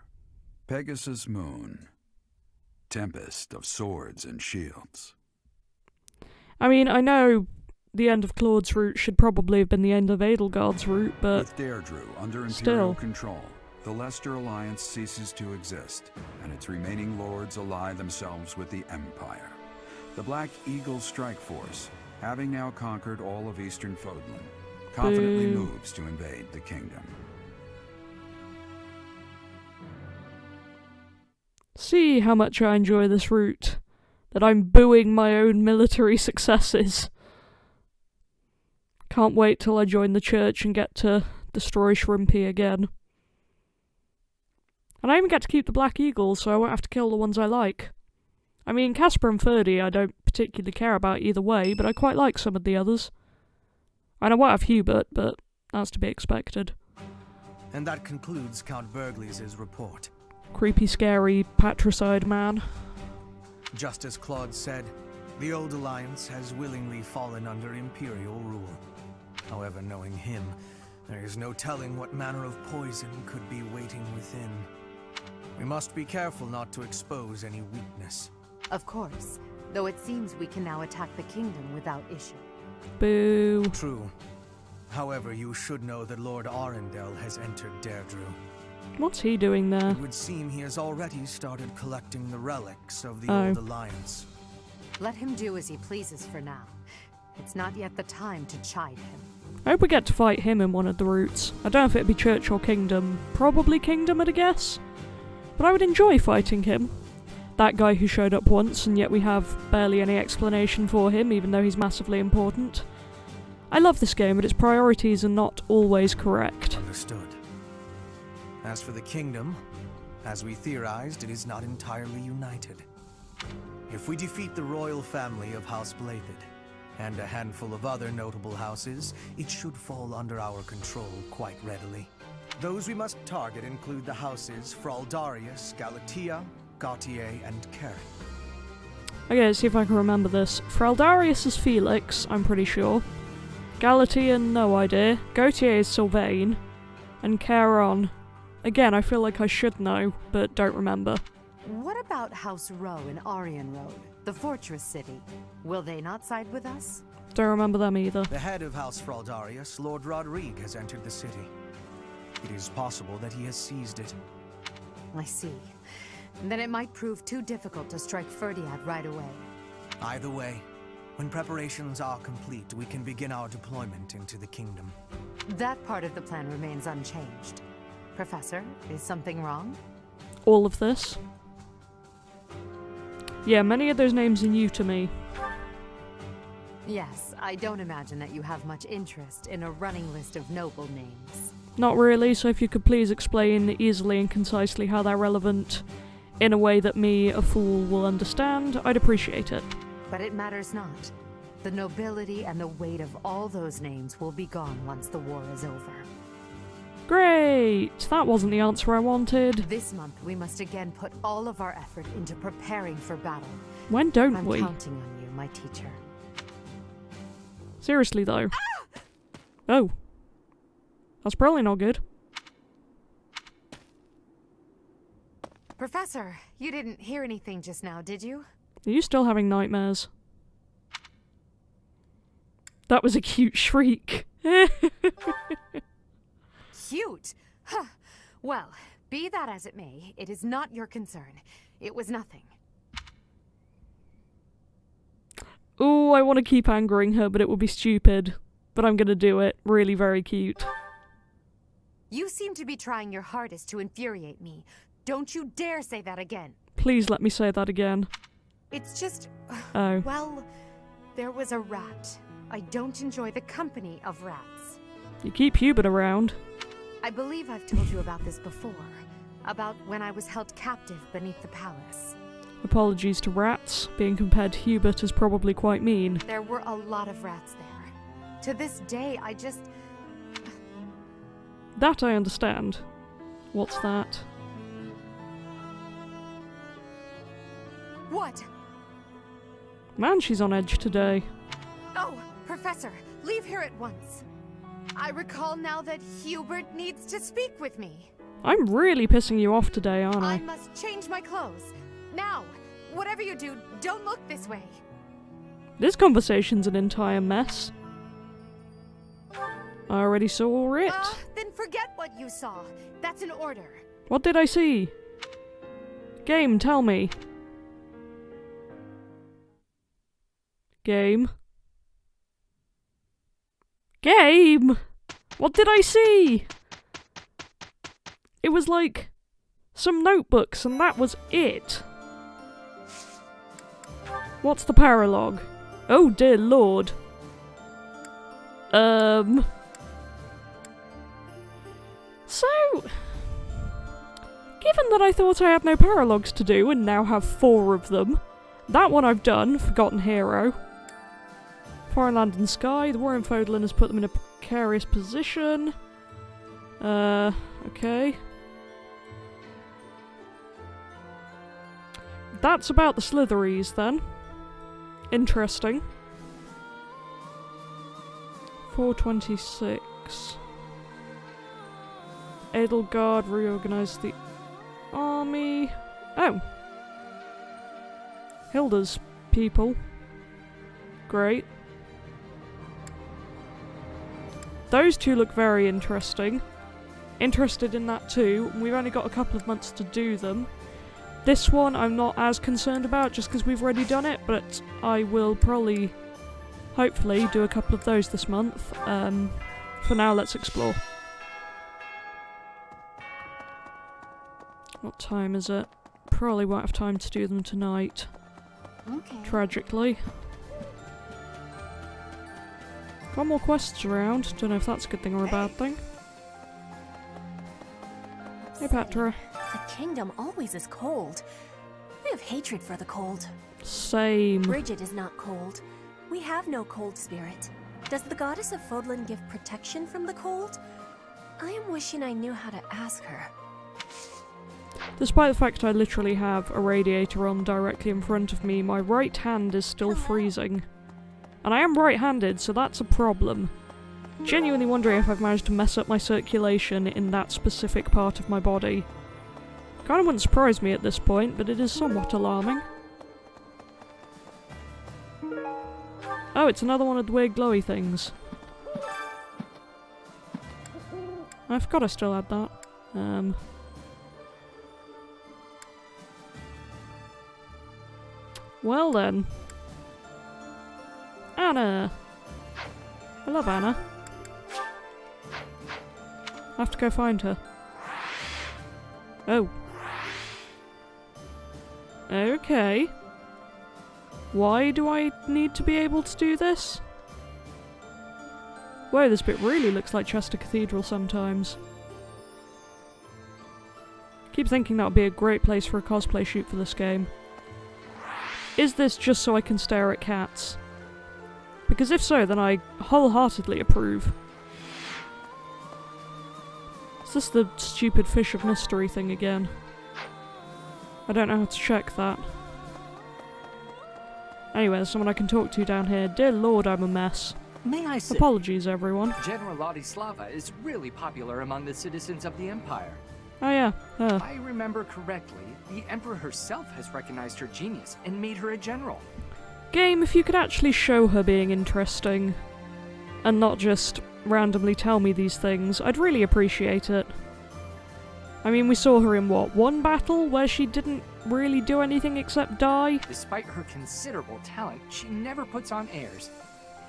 Speaker 6: Pegasus Moon. Tempest of swords and shields.
Speaker 1: I mean, I know the end of Claude's route should probably have been the end of Edelgard's route, but
Speaker 6: With Deirdre under Imperial
Speaker 1: still.
Speaker 6: control, the Leicester Alliance ceases to exist, and its remaining lords ally themselves with the Empire. The Black Eagle Strike Force, having now conquered all of Eastern Fodlan, confidently
Speaker 1: Boo.
Speaker 6: moves to invade the kingdom.
Speaker 1: See how much I enjoy this route. That I'm booing my own military successes. Can't wait till I join the church and get to destroy Shrimpy again. And I even get to keep the Black Eagles, so I won't have to kill the ones I like. I mean, Casper and Ferdy I don't particularly care about either way, but I quite like some of the others. I won't have Hubert, but that's to be expected.
Speaker 7: And that concludes Count Burgley's report.
Speaker 1: Creepy, scary, patricide man.
Speaker 7: Just as Claude said, the Old Alliance has willingly fallen under Imperial rule. However, knowing him, there is no telling what manner of poison could be waiting within. We must be careful not to expose any weakness.
Speaker 2: Of course, though it seems we can now attack the kingdom without issue.
Speaker 1: Boo.
Speaker 7: True. However, you should know that Lord Arundel has entered Deirdre.
Speaker 1: What's he doing there?
Speaker 7: It would seem he has already started collecting the relics of the Old Alliance.
Speaker 2: Let him do as he pleases for now. It's not yet the time to chide him.
Speaker 1: I hope we get to fight him in one of the routes. I don't know if it'd be Church or Kingdom. Probably Kingdom, I'd guess. But I would enjoy fighting him. That guy who showed up once, and yet we have barely any explanation for him, even though he's massively important. I love this game, but its priorities are not always correct.
Speaker 7: Understood. As for the kingdom, as we theorized, it is not entirely united. If we defeat the royal family of House Bladed, and a handful of other notable houses, it should fall under our control quite readily. Those we must target include the houses Fraldarius, Galatea, Gautier, and Karen.
Speaker 1: Okay, let's see if I can remember this. Fraldarius is Felix, I'm pretty sure. Galatea, no idea. Gautier is Sylvain. And Caron. Again, I feel like I should know, but don't remember.
Speaker 2: What about House Row in Arian Road, the fortress city? Will they not side with us?
Speaker 1: Don't remember them either.
Speaker 7: The head of House Fraldarius, Lord Rodrigue, has entered the city. It is possible that he has seized it.
Speaker 2: I see. Then it might prove too difficult to strike Ferdiad right away.
Speaker 7: Either way, when preparations are complete, we can begin our deployment into the kingdom.
Speaker 2: That part of the plan remains unchanged. Professor, is something wrong?
Speaker 1: All of this? Yeah, many of those names are new to me.
Speaker 2: Yes, I don't imagine that you have much interest in a running list of noble names.
Speaker 1: Not really, so if you could please explain easily and concisely how they're relevant in a way that me, a fool, will understand, I'd appreciate it.
Speaker 2: But it matters not. The nobility and the weight of all those names will be gone once the war is over.
Speaker 1: Great! That wasn't the answer I wanted.
Speaker 2: This month, we must again put all of our effort into preparing for battle.
Speaker 1: When don't
Speaker 2: I'm
Speaker 1: we?
Speaker 2: counting on you, my teacher.
Speaker 1: Seriously, though. Oh. That's probably not good.
Speaker 2: Professor, you didn't hear anything just now, did you?
Speaker 1: Are you still having nightmares? That was a cute shriek.
Speaker 2: Cute? Huh. Well, be that as it may, it is not your concern. It was nothing.
Speaker 1: Ooh, I want to keep angering her, but it would be stupid. But I'm gonna do it. Really very cute.
Speaker 2: You seem to be trying your hardest to infuriate me. Don't you dare say that again.
Speaker 1: Please let me say that again.
Speaker 2: It's just...
Speaker 1: Oh.
Speaker 2: Well, there was a rat. I don't enjoy the company of rats.
Speaker 1: You keep Hubert around.
Speaker 2: I believe I've told you about this before. About when I was held captive beneath the palace.
Speaker 1: Apologies to rats. Being compared to Hubert is probably quite mean.
Speaker 2: There were a lot of rats there. To this day, I just...
Speaker 1: That I understand. What's that?
Speaker 2: What?
Speaker 1: Man, she's on edge today.
Speaker 2: Oh, Professor, leave here at once. I recall now that Hubert needs to speak with me.
Speaker 1: I'm really pissing you off today, aren't I?
Speaker 2: I must change my clothes. Now, whatever you do, don't look this way.
Speaker 1: This conversation's an entire mess. I already saw it.
Speaker 2: Then forget what you saw. That's an order.
Speaker 1: What did I see? Game, tell me. Game. Game! What did I see? It was like some notebooks and that was it. What's the paralogue? Oh dear lord. So, given that I thought I had no paralogues to do and now have 4 of them, That one I've done, Forgotten Hero. Foreign Land and Sky, the war in Fodlan has put them in a precarious position. Okay. That's about the Slitheries then. Interesting. 426. Edelgard reorganized the army. Oh. Hilda's people. Great. Those two look very interesting. Interested in that too. We've only got a couple of months to do them. This one I'm not as concerned about just because we've already done it, but I will probably, hopefully, do a couple of those this month. For now, let's explore. What time is it? Probably won't have time to do them tonight.
Speaker 3: Okay.
Speaker 1: Tragically. Got more quests around. Don't know if that's a good thing or a bad thing. Hey, Patra.
Speaker 3: The kingdom always is cold. I have hatred for the cold.
Speaker 1: Same.
Speaker 3: Bridget is not cold. We have no cold spirit. Does the goddess of Fodlan give protection from the cold? I am wishing I knew how to ask her.
Speaker 1: Despite the fact I literally have a radiator on directly in front of me, my right hand is still freezing. And I am right-handed, so that's a problem. Genuinely wondering if I've managed to mess up my circulation in that specific part of my body. Kinda wouldn't surprise me at this point, but it is somewhat alarming. Oh, it's another one of the weird glowy things. I forgot I still had that. Well then. Anna! I love Anna. I have to go find her. Oh. Okay. Why do I need to be able to do this? Whoa, this bit really looks like Chester Cathedral sometimes. Keep thinking that would be a great place for a cosplay shoot for this game. Is this just so I can stare at cats? Because if so, then I wholeheartedly approve. Is this the stupid fish of mystery thing again? I don't know how to check that. Anyway, there's someone I can talk to down here. Dear Lord, I'm a mess.
Speaker 12: May I say,
Speaker 1: apologies, everyone.
Speaker 12: General Ladislava is really popular among the citizens of the Empire.
Speaker 1: Oh yeah, her.
Speaker 12: I remember correctly, the Emperor herself has recognized her genius and made her a general.
Speaker 1: Game, if you could actually show her being interesting, and not just randomly tell me these things, I'd really appreciate it. I mean, we saw her in what, one battle where she didn't really do anything except die?
Speaker 12: Despite her considerable talent, she never puts on airs.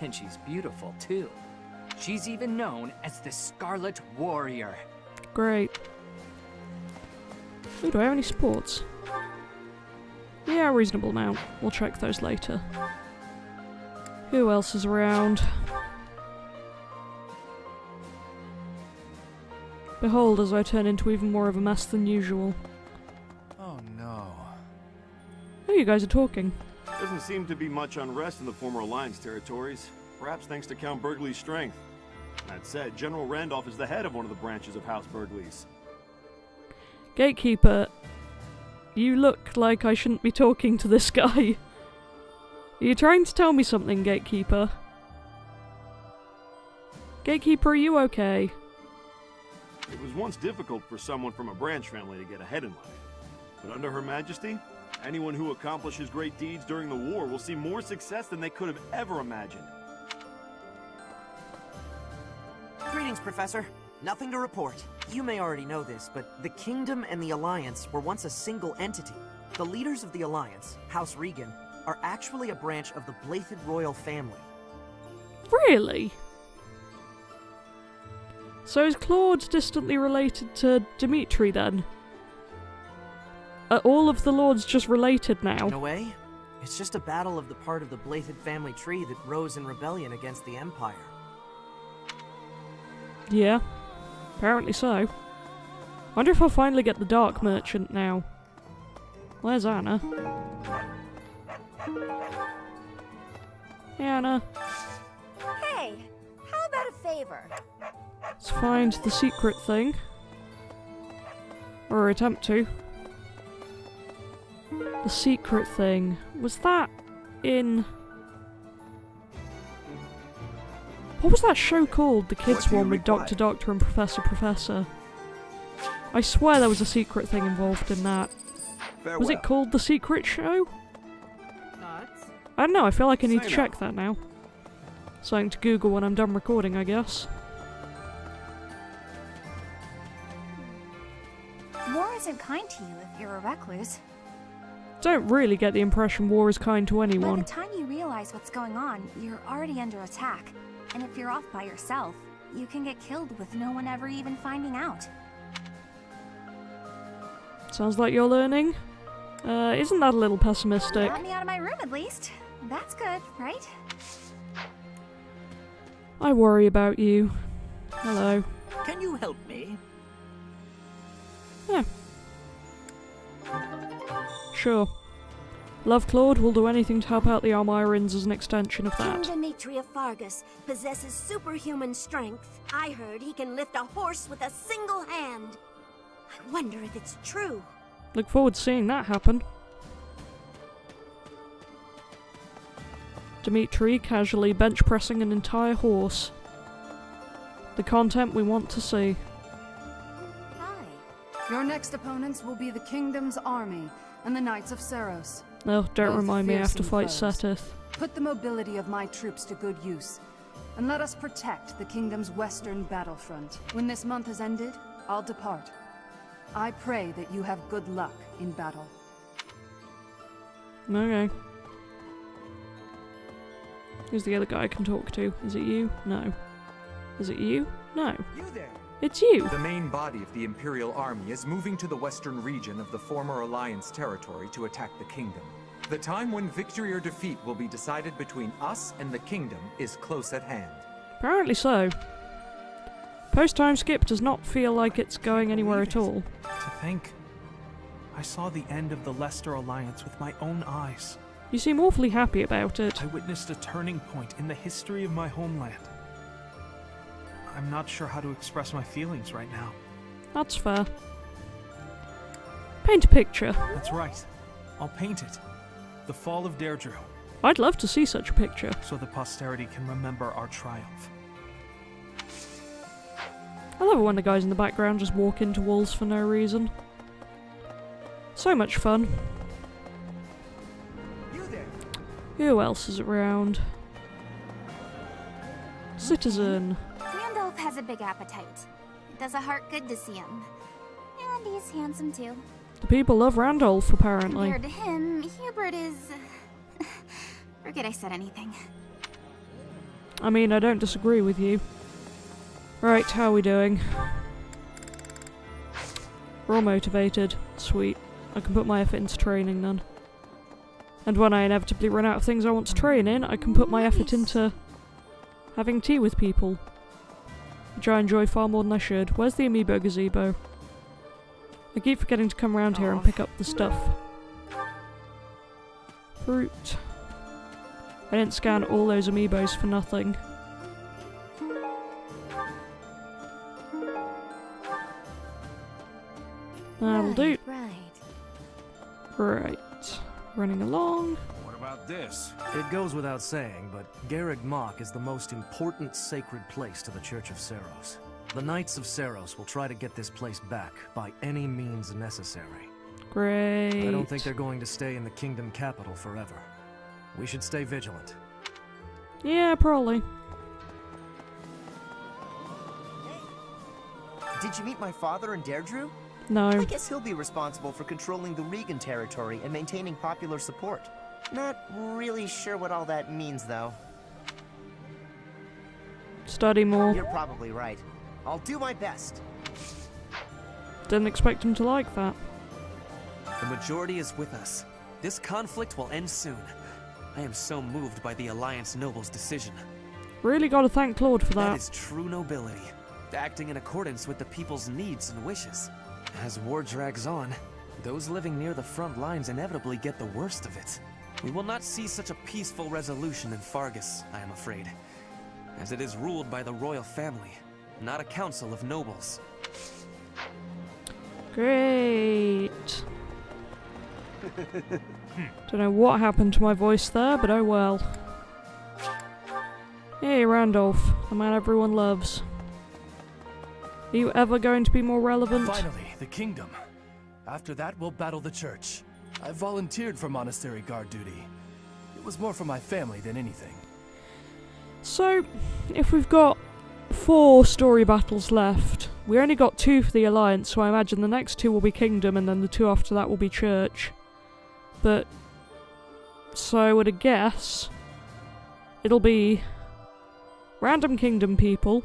Speaker 12: And she's beautiful, too. She's even known as the Scarlet Warrior.
Speaker 1: Great. Ooh, do I have any sports? Yeah, reasonable amount. We'll check those later. Who else is around? Behold, as I turn into even more of a mess than usual.
Speaker 13: Oh no.
Speaker 1: Oh, you guys are talking.
Speaker 14: Doesn't seem to be much unrest in the former Alliance territories. Perhaps thanks to Count Burgley's strength. That said, General Randolph is the head of one of the branches of House Burgley's.
Speaker 1: Gatekeeper, you look like I shouldn't be talking to this guy. Are you trying to tell me something, Gatekeeper? Gatekeeper, are you okay?
Speaker 14: It was once difficult for someone from a branch family to get ahead in life. But under Her Majesty, anyone who accomplishes great deeds during the war will see more success than they could have ever imagined.
Speaker 9: Greetings, Professor. Nothing to report. You may already know this, but the Kingdom and the Alliance were once a single entity. The leaders of the Alliance, House Regan, are actually a branch of the Blythed royal family.
Speaker 1: Really? So is Claude distantly related to Dimitri then? Are all of the lords just related now?
Speaker 9: In a way, it's just a battle of the part of the Blythed family tree that rose in rebellion against the Empire.
Speaker 1: Yeah, apparently so. Wonder if I'll finally get the Dark Merchant now. Where's Anna? Anna.
Speaker 8: Hey, how about a favor?
Speaker 1: Let's find the secret thing. Or attempt to. The secret thing. Was that in... What was that show called? The kids one with Dr. Doctor and Professor Professor. I swear there was a secret thing involved in that.
Speaker 11: Farewell.
Speaker 1: Was it called The Secret Show? I don't know, I feel like I need to check that now. Something to Google when I'm done recording, I guess.
Speaker 3: War isn't kind to you if you're a recluse.
Speaker 1: Don't really get the impression war is kind to
Speaker 3: By
Speaker 1: anyone.
Speaker 3: the time you realize what's going on, you're already under attack. And if you're off by yourself, you can get killed with no one ever even finding out.
Speaker 1: Sounds like you're learning. Isn't that a little pessimistic?
Speaker 3: Got me out of my room at least. That's good, right?
Speaker 1: I worry about you. Hello.
Speaker 15: Can you help me?
Speaker 1: Yeah. Sure. Love Claude will do anything to help out the Almirans as an extension of that.
Speaker 8: King Dimitri of Fargus possesses superhuman strength. I heard he can lift a horse with a single hand. I wonder if it's true.
Speaker 1: Look forward to seeing that happen. Dimitri casually bench pressing an entire horse. The content we want to see.
Speaker 16: Your next opponents will be the Kingdom's army and the Knights of Seros.
Speaker 1: Oh, don't
Speaker 16: Both
Speaker 1: remind me I have to
Speaker 16: fearsome
Speaker 1: fight
Speaker 16: foes.
Speaker 1: Seteth.
Speaker 16: Put the mobility of my troops to good use, and let us protect the Kingdom's western battlefront. When this month has ended, I'll depart. I pray that you have good luck in battle.
Speaker 1: Okay. Who's the other guy I can talk to? Is it you? No. Is it you? No.
Speaker 17: You there.
Speaker 1: It's you!
Speaker 17: The main body of the Imperial Army is moving to the western region of the former Alliance territory to attack the Kingdom. The time when victory or defeat will be decided between us and the Kingdom is close at hand.
Speaker 1: Apparently so. Post-time skip does not feel like it's going anywhere at all.
Speaker 18: To think, I saw the end of the Leicester Alliance with my own eyes.
Speaker 1: You seem awfully happy about it.
Speaker 18: I witnessed a turning point in the history of my homeland. I'm not sure how to express my feelings right now.
Speaker 1: That's fair. Paint a picture.
Speaker 18: That's right. I'll paint it. The fall of Deirdre.
Speaker 1: I'd love to see such a picture.
Speaker 18: So the posterity can remember our triumph.
Speaker 1: I love it when the guys in the background just walk into walls for no reason. So much fun.
Speaker 17: You there.
Speaker 1: Who else is around? Citizen.
Speaker 3: Randolph has a big appetite. It does a heart good to see him. And he's handsome too.
Speaker 1: The people love Randolph, apparently.
Speaker 3: Compared to him, Hubert is... Forget I said anything.
Speaker 1: I mean, I don't disagree with you. Right, how are we doing? We're all motivated. Sweet. I can put my effort into training then. And when I inevitably run out of things I want to train in, I can put my effort into having tea with people. Which I enjoy far more than I should. Where's the amiibo gazebo? I keep forgetting to come around here and pick up the stuff. Fruit. I didn't scan all those amiibos for nothing. That'll do. Right. Running along.
Speaker 14: What about this?
Speaker 7: It goes without saying, but Garreg Mach is the most important sacred place to the Church of Seros. The Knights of Seros will try to get this place back by any means necessary.
Speaker 1: Great.
Speaker 7: I don't think they're going to stay in the Kingdom capital forever. We should stay vigilant.
Speaker 1: Yeah, probably.
Speaker 19: Did you meet my father in Deirdre?
Speaker 1: No.
Speaker 19: I guess he'll be responsible for controlling the Regan territory and maintaining popular support. Not really sure what all that means, though.
Speaker 1: Study more.
Speaker 19: You're probably right. I'll do my best.
Speaker 1: Didn't expect him to like that.
Speaker 11: The majority is with us. This conflict will end soon. I am so moved by the Alliance Noble's decision.
Speaker 1: Really gotta thank Claude for that.
Speaker 11: That is true nobility, acting in accordance with the people's needs and wishes. As war drags on, those living near the front lines inevitably get the worst of it. We will not see such a peaceful resolution in Fargus, I am afraid, as it is ruled by the royal family, not a council of nobles.
Speaker 1: Great. Don't know what happened to my voice there, but oh well. Hey, Randolph, the man everyone loves. Are you ever going to be more relevant?
Speaker 15: Finally, the kingdom. After that, we'll battle the church. I volunteered for monastery guard duty. It was more for my family than anything.
Speaker 1: So, if we've got 4 story battles left, we only got 2 for the Alliance, so I imagine the next 2 will be Kingdom, and then the 2 after that will be Church. But, so I would guess, it'll be random Kingdom people,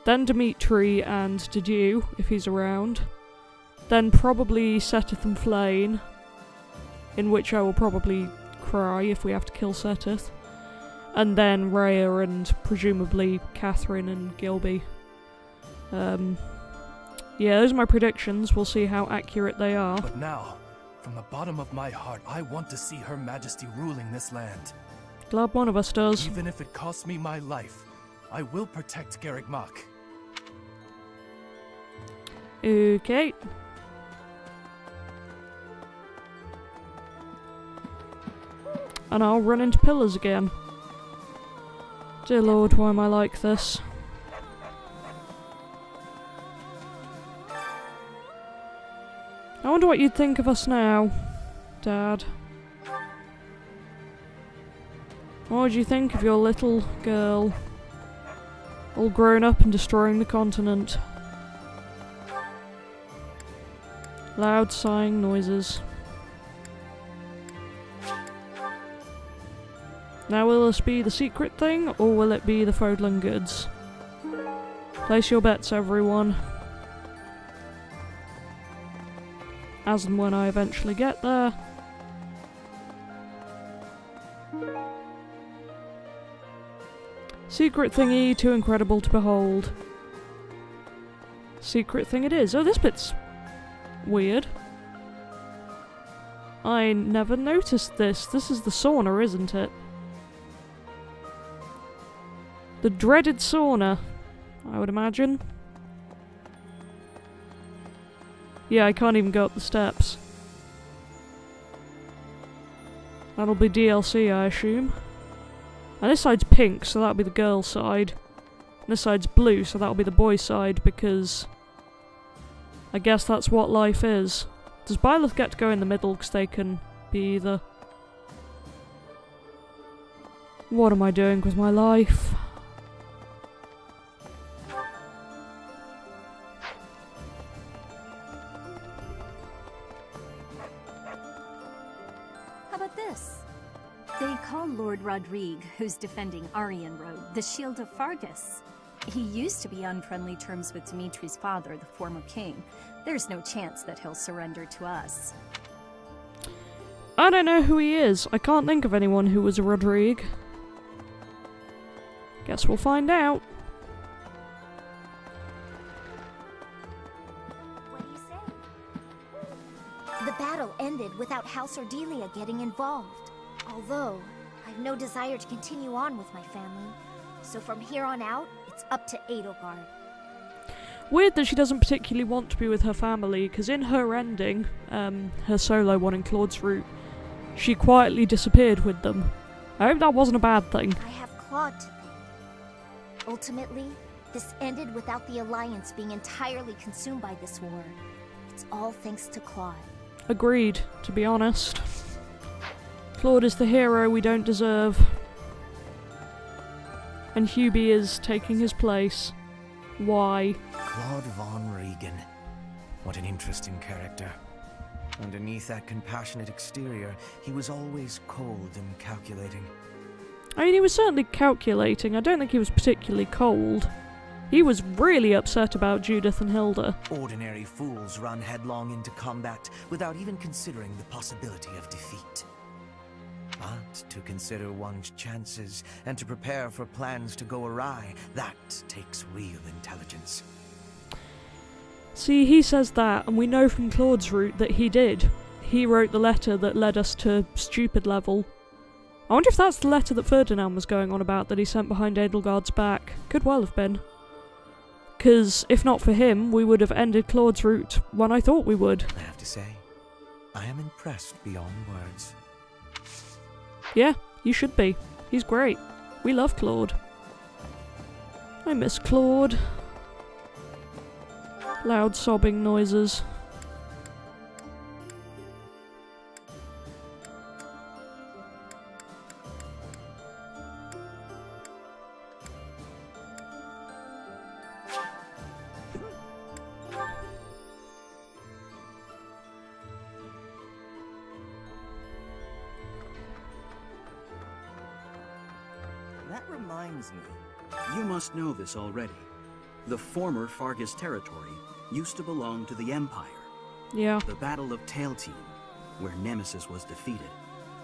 Speaker 1: then Dimitri and Didiu, if he's around, then probably Seteth and Flayn, in which I will probably cry if we have to kill Seteth, and then Rhea and presumably Catherine and Gilby. Yeah, those are my predictions. We'll see how accurate they are.
Speaker 15: But now, from the bottom of my heart, I want to see Her Majesty ruling this land.
Speaker 1: Glad one of us does.
Speaker 15: Even if it costs me my life, I will protect Garreg Mach.
Speaker 1: Okay. And I'll run into pillars again. Dear Lord, why am I like this? I wonder what you'd think of us now, Dad. What would you think of your little girl, all grown up and destroying the continent? Loud sighing noises. Now will this be the secret thing, or will it be the Fodlan goods? Place your bets, everyone. As and when I eventually get there. Secret thingy, too incredible to behold. Secret thing it is. Oh, this bit's weird. I never noticed this. This is the sauna, isn't it? The dreaded sauna, I would imagine. Yeah, I can't even go up the steps. That'll be DLC, I assume. And this side's pink, so that'll be the girl side. And this side's blue, so that'll be the boy side, because I guess that's what life is. Does Byleth get to go in the middle, because they can be either? What am I doing with my life?
Speaker 20: They call Lord Rodrigue, who's defending Aryan Road, the Shield of Fargus. He used to be on friendly terms with Dimitri's father, the former king. There's no chance that he'll surrender to us.
Speaker 1: I don't know who he is. I can't think of anyone who was a Rodrigue. Guess we'll find out.
Speaker 8: What do you say? The battle ended without House Ordelia getting involved. Although, I've no desire to continue on with my family, so from here on out, it's up to Edelgard.
Speaker 1: Weird that she doesn't particularly want to be with her family, because in her ending, her solo one in Claude's Route, she quietly disappeared with them. I hope that wasn't a bad thing.
Speaker 8: I have Claude to thank. Ultimately, this ended without the Alliance being entirely consumed by this war. It's all thanks to Claude.
Speaker 1: Agreed, to be honest. Claude is the hero we don't deserve. And Hubie is taking his place. Why?
Speaker 7: Claude von Regan. What an interesting character. Underneath that compassionate exterior, he was always cold and calculating.
Speaker 1: I mean, he was certainly calculating. I don't think he was particularly cold. He was really upset about Judith and Hilda.
Speaker 7: Ordinary fools run headlong into combat without even considering the possibility of defeat. But to consider one's chances and to prepare for plans to go awry, that takes real intelligence.
Speaker 1: See, he says that, and we know from Claude's Route that he did. he wrote the letter that led us to stupid level. I wonder if that's the letter that Ferdinand was going on about that he sent behind Edelgard's back. Could well have been. Because if not for him, we would have ended Claude's route when I thought we would.
Speaker 7: I have to say, I am impressed beyond words.
Speaker 1: Yeah, you should be. He's great. We love Claude. I miss Claude. Loud sobbing noises.
Speaker 21: That reminds me. You must know this already. The former Fargus territory used to belong to the Empire.
Speaker 1: Yeah.
Speaker 21: The Battle of Tailteam, where Nemesis was defeated,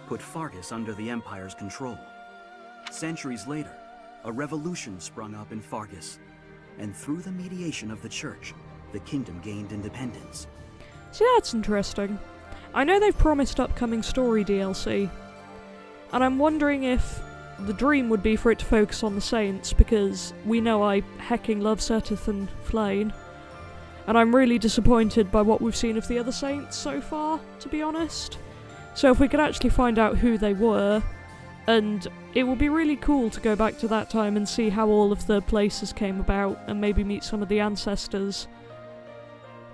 Speaker 21: put Fargus under the Empire's control. Centuries later, a revolution sprung up in Fargus, and through the mediation of the Church, the kingdom gained independence.
Speaker 1: See, that's interesting. I know they've promised upcoming story DLC, and I'm wondering if the dream would be for it to focus on the Saints, because we know I hecking love Seteth and Flayn, and I'm really disappointed by what we've seen of the other Saints so far, to be honest. So if we could actually find out who they were, and it would be really cool to go back to that time and see how all of the places came about, and maybe meet some of the ancestors.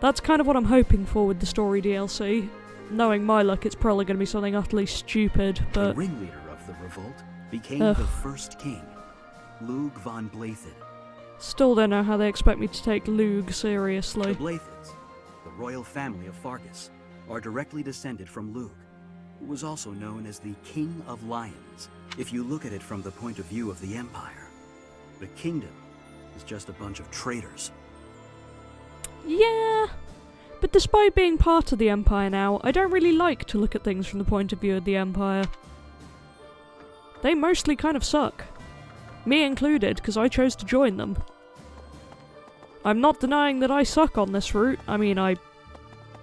Speaker 1: That's kind of what I'm hoping for with the story DLC. Knowing my luck, it's probably going to be something utterly stupid, but...
Speaker 21: The ringleader of the revolt became the first king, Lug von Blaidd.
Speaker 1: Still don't know how they expect me to take Lug seriously.
Speaker 21: The Blaithids, the royal family of Fargus, are directly descended from Lug, who was also known as the King of Lions. If you look at it from the point of view of the Empire, the kingdom is just a bunch of traitors.
Speaker 1: Yeah, but despite being part of the Empire now, I don't really like to look at things from the point of view of the Empire. They mostly kind of suck. Me included, because I chose to join them. I'm not denying that I suck on this route. I mean, I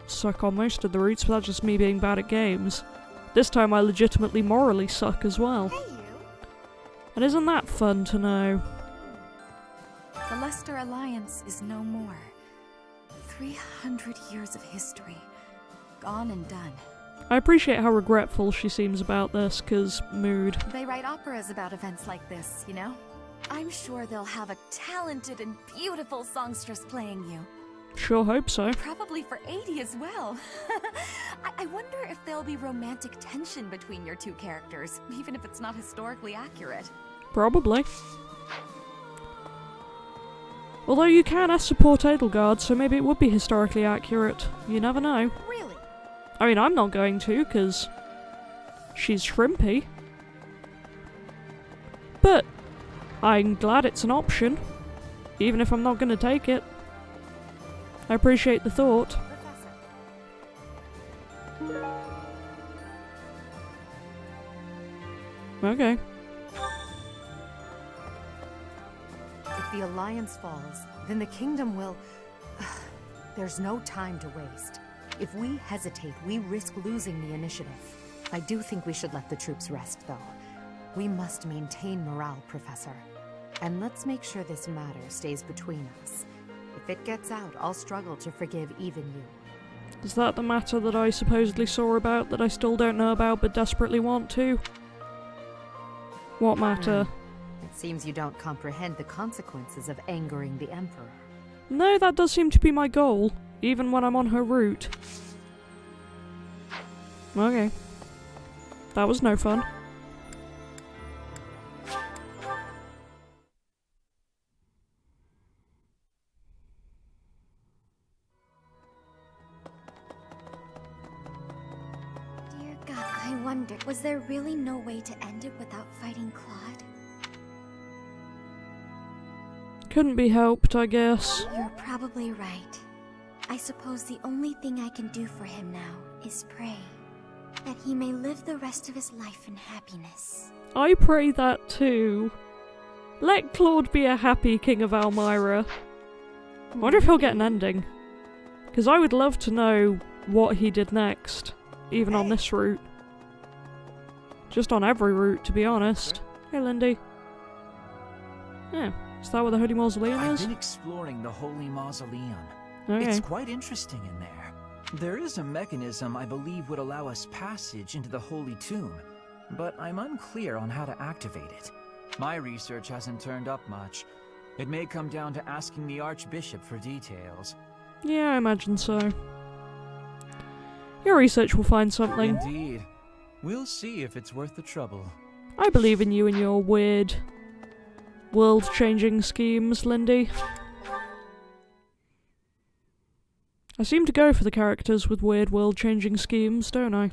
Speaker 1: suck on most of the routes, but that's just me being bad at games. This time I legitimately morally suck as well.
Speaker 3: Hey, you.
Speaker 1: And isn't that fun to know?
Speaker 22: The Leicester Alliance is no more. 300 years of history. Gone and done.
Speaker 1: I appreciate how regretful she seems about this, cause mood.
Speaker 22: They write operas about events like this, you know? I'm sure they'll have a talented and beautiful songstress playing you.
Speaker 1: Sure hope so.
Speaker 22: Probably for 80 as well. I wonder if there'll be romantic tension between your two characters, even if it's not historically accurate.
Speaker 1: Probably. Although you can support Edelgard, so maybe it would be historically accurate. You never know.
Speaker 22: Really?
Speaker 1: I mean, I'm not going to, because she's shrimpy. But I'm glad it's an option, even if I'm not going to take it. I appreciate the thought. Okay.
Speaker 2: If the Alliance falls, then the Kingdom will... There's no time to waste. If we hesitate, we risk losing the initiative. I do think we should let the troops rest, though. We must maintain morale, Professor. And let's make sure this matter stays between us. If it gets out, I'll struggle to forgive even you.
Speaker 1: Is that the matter that I supposedly saw about that I still don't know about but desperately want to? What matter?
Speaker 2: It seems you don't comprehend the consequences of angering the Emperor.
Speaker 1: No, that does seem to be my goal, even when I'm on her route. Okay. That was no fun.
Speaker 8: Dear God, I wonder, was there really no way to end it without fighting Claude?
Speaker 1: Couldn't be helped, I guess.
Speaker 8: You're probably right. I suppose the only thing I can do for him now is pray that he may live the rest of his life in happiness.
Speaker 1: I pray that too. Let Claude be a happy King of Almyra. I wonder if he'll get an ending. Because I would love to know what he did next. even on this route. Just on every route, to be honest. Hey, Lindy. Yeah, is that where the Holy Mausoleum is?
Speaker 10: I've been exploring the Holy Mausoleum.
Speaker 1: Okay.
Speaker 10: It's quite interesting in there. There is a mechanism I believe would allow us passage into the Holy Tomb, but I'm unclear on how to activate it. My research hasn't turned up much. It may come down to asking the Archbishop for details.
Speaker 1: Yeah, I imagine so. Your research will find something.
Speaker 10: Indeed. We'll see if it's worth the trouble.
Speaker 1: I believe in you and your weird, world-changing schemes, Lindy. I seem to go for the characters with weird world-changing schemes, don't I?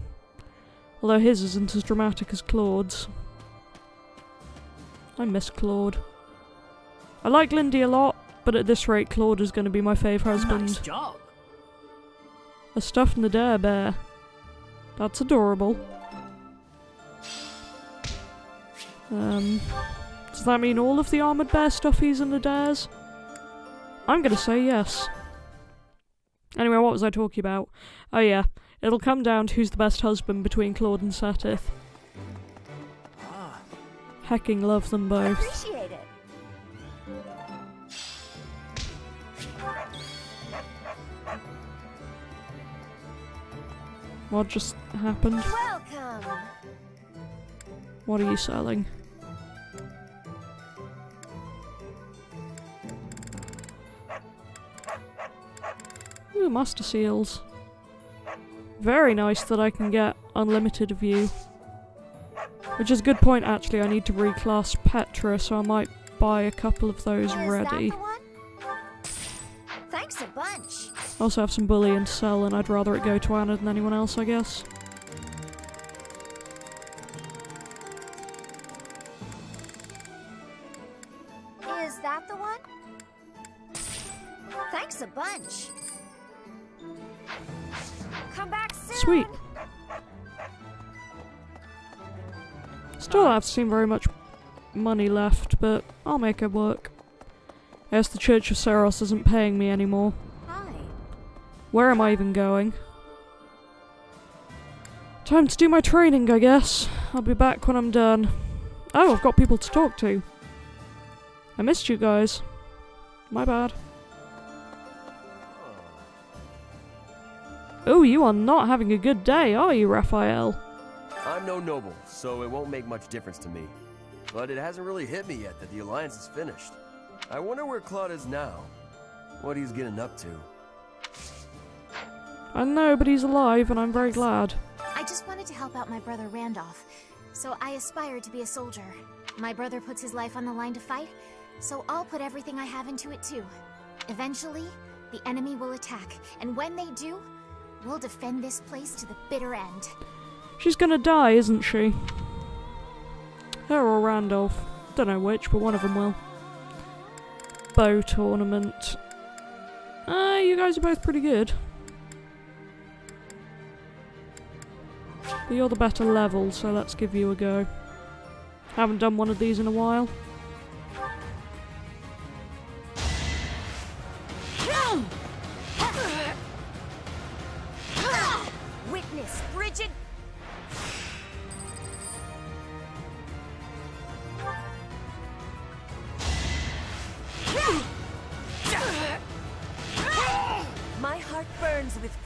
Speaker 1: Although his isn't as dramatic as Claude's. I miss Claude. I like Lindy a lot, but at this rate Claude is going to be my fave husband.
Speaker 12: Nice job.
Speaker 1: A stuffed and the dare bear. That's adorable. Does that mean all of the armoured bear stuffies and the dares? I'm gonna say yes. Anyway, what was I talking about? Oh yeah, it'll come down to who's the best husband between Claude and Setith. Hecking love them both.
Speaker 8: Appreciate it.
Speaker 1: What just happened?
Speaker 8: Welcome.
Speaker 1: What are you selling? Ooh, master seals. Very nice that I can get unlimited view. Which is a good point actually, I need to reclass Petra, so I might buy a couple of those ready.
Speaker 8: Thanks a bunch.
Speaker 1: Also have some bullion to sell, and I'd rather it go to Anna than anyone else, I guess.
Speaker 8: Is that the one? Thanks a bunch. Come back soon.
Speaker 1: Sweet. Still don't have seen very much money left, but I'll make it work. I guess the Church of Seros isn't paying me anymore.
Speaker 8: Hi.
Speaker 1: Where am I even going? Time to do my training, I guess. I'll be back when I'm done. Oh, I've got people to talk to. I missed you guys. My bad. Oh, you are not having a good day, are you, Raphael?
Speaker 4: I'm no noble, so it won't make much difference to me. But it hasn't really hit me yet that the Alliance is finished. I wonder where Claude is now. What he's getting up to.
Speaker 1: I know, but he's alive, and I'm very glad.
Speaker 8: I just wanted to help out my brother Randolph, so I aspired to be a soldier. My brother puts his life on the line to fight, so I'll put everything I have into it too. Eventually, the enemy will attack, and when they do, we'll defend this place to the bitter end.
Speaker 1: She's gonna die, isn't she? Her or Randolph. Don't know which, but one of them will. Bow tournament. You guys are both pretty good. But you're the better level, so let's give you a go. Haven't done one of these in a while.
Speaker 8: Witness, Bridget.
Speaker 5: My heart burns with...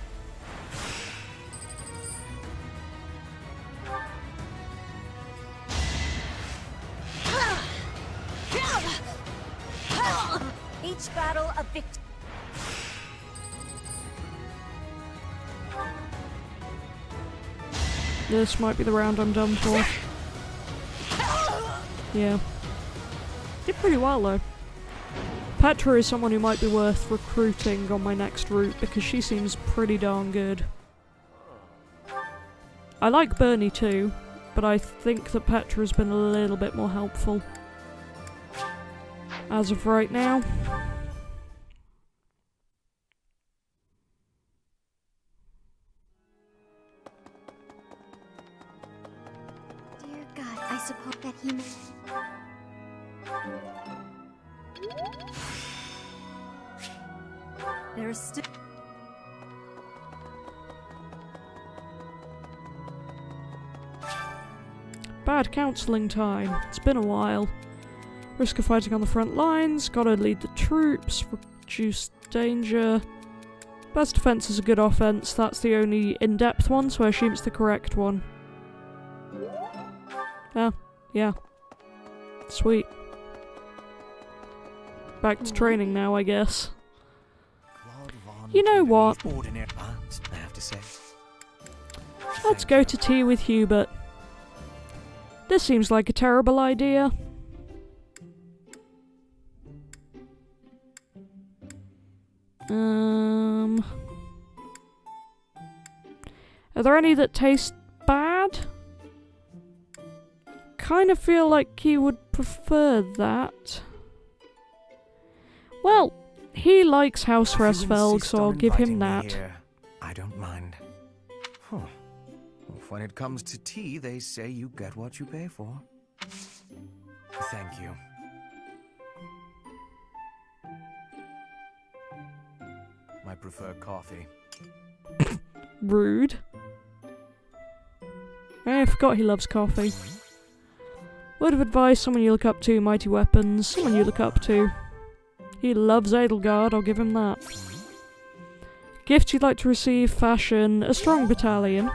Speaker 8: Each battle a victory.
Speaker 1: This might be the round I'm done for. Yeah. Did pretty well though. Petra is someone who might be worth recruiting on my next route because she seems pretty darn good. I like Bernie too, but I think that Petra's been a little bit more helpful. As of right now.
Speaker 8: Dear God, I suppose that he may...
Speaker 5: There's still...
Speaker 1: Bad counselling time. It's been a while. Risk of fighting on the front lines. Gotta lead the troops. Reduce danger. Best defense is a good offense. That's the only in-depth one, so I assume it's the correct one. Oh, yeah. Sweet. Back to training now, I guess. You know what? Let's go to tea with Hubert. This seems like a terrible idea. Are there any that taste bad? Kind of feel like he would prefer that. Well, he likes House Resfelg, so I'll give him that.
Speaker 7: I don't mind. Huh. When it comes to tea, they say you get what you pay for. Thank you. I prefer coffee.
Speaker 1: Rude. I forgot he loves coffee. Word of advice, someone you look up to, mighty weapons, someone you look up to. He loves Edelgard, I'll give him that. Gift you'd like to receive, fashion, a strong battalion.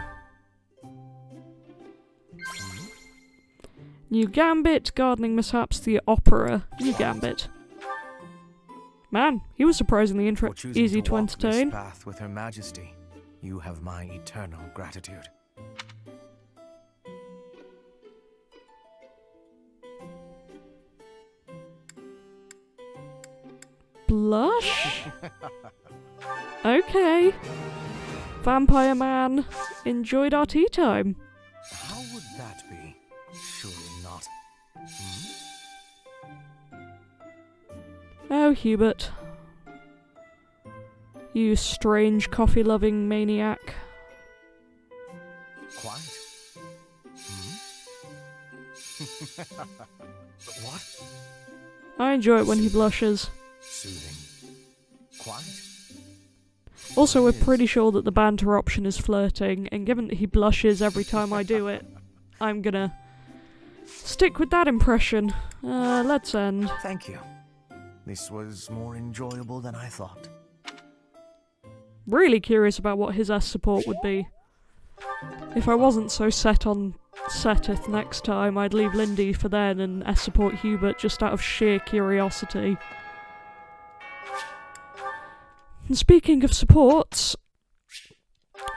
Speaker 1: New gambit, gardening mishaps, the opera. New gambit. Man, he was surprisingly easy to entertain.
Speaker 7: This path with Her Majesty, you have my eternal gratitude.
Speaker 1: Blush? Okay. Vampire man enjoyed our tea time.
Speaker 7: How would that be? Surely not.
Speaker 1: Oh, Hubert. You strange coffee-loving maniac.
Speaker 7: Quite. What?
Speaker 1: I enjoy it when he blushes.
Speaker 7: Soothing. Quite.
Speaker 1: Also, we're pretty sure that the banter option is flirting, and given that he blushes every time I do it, I'm gonna stick with that impression. Let's end.
Speaker 7: Thank you. This was more enjoyable than I thought.
Speaker 1: Really curious about what his S support would be. If I wasn't so set on Seteth next time, I'd leave Lindy for then and S support Hubert just out of sheer curiosity. And speaking of supports,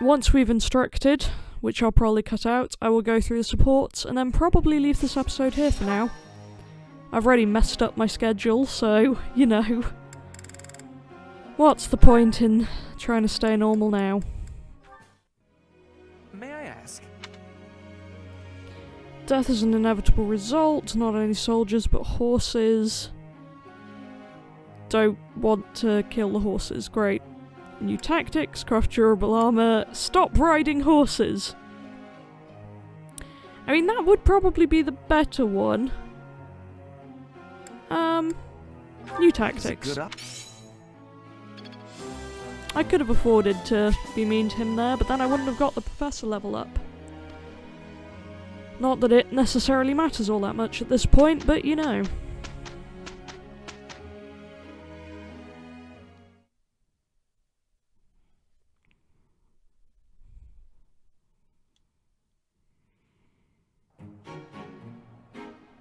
Speaker 1: once we've instructed, which I'll probably cut out, I will go through the supports and then probably leave this episode here for now. I've already messed up my schedule, so, you know, what's the point in trying to stay normal now?
Speaker 11: May I ask?
Speaker 1: Death is an inevitable result, not only soldiers but horses. Don't want to kill the horses, great. New tactics, craft durable armor, stop riding horses. I mean, that would probably be the better one. New tactics. I could have afforded to be mean to him there, but then I wouldn't have got the professor level up. Not that it necessarily matters all that much at this point, but you know.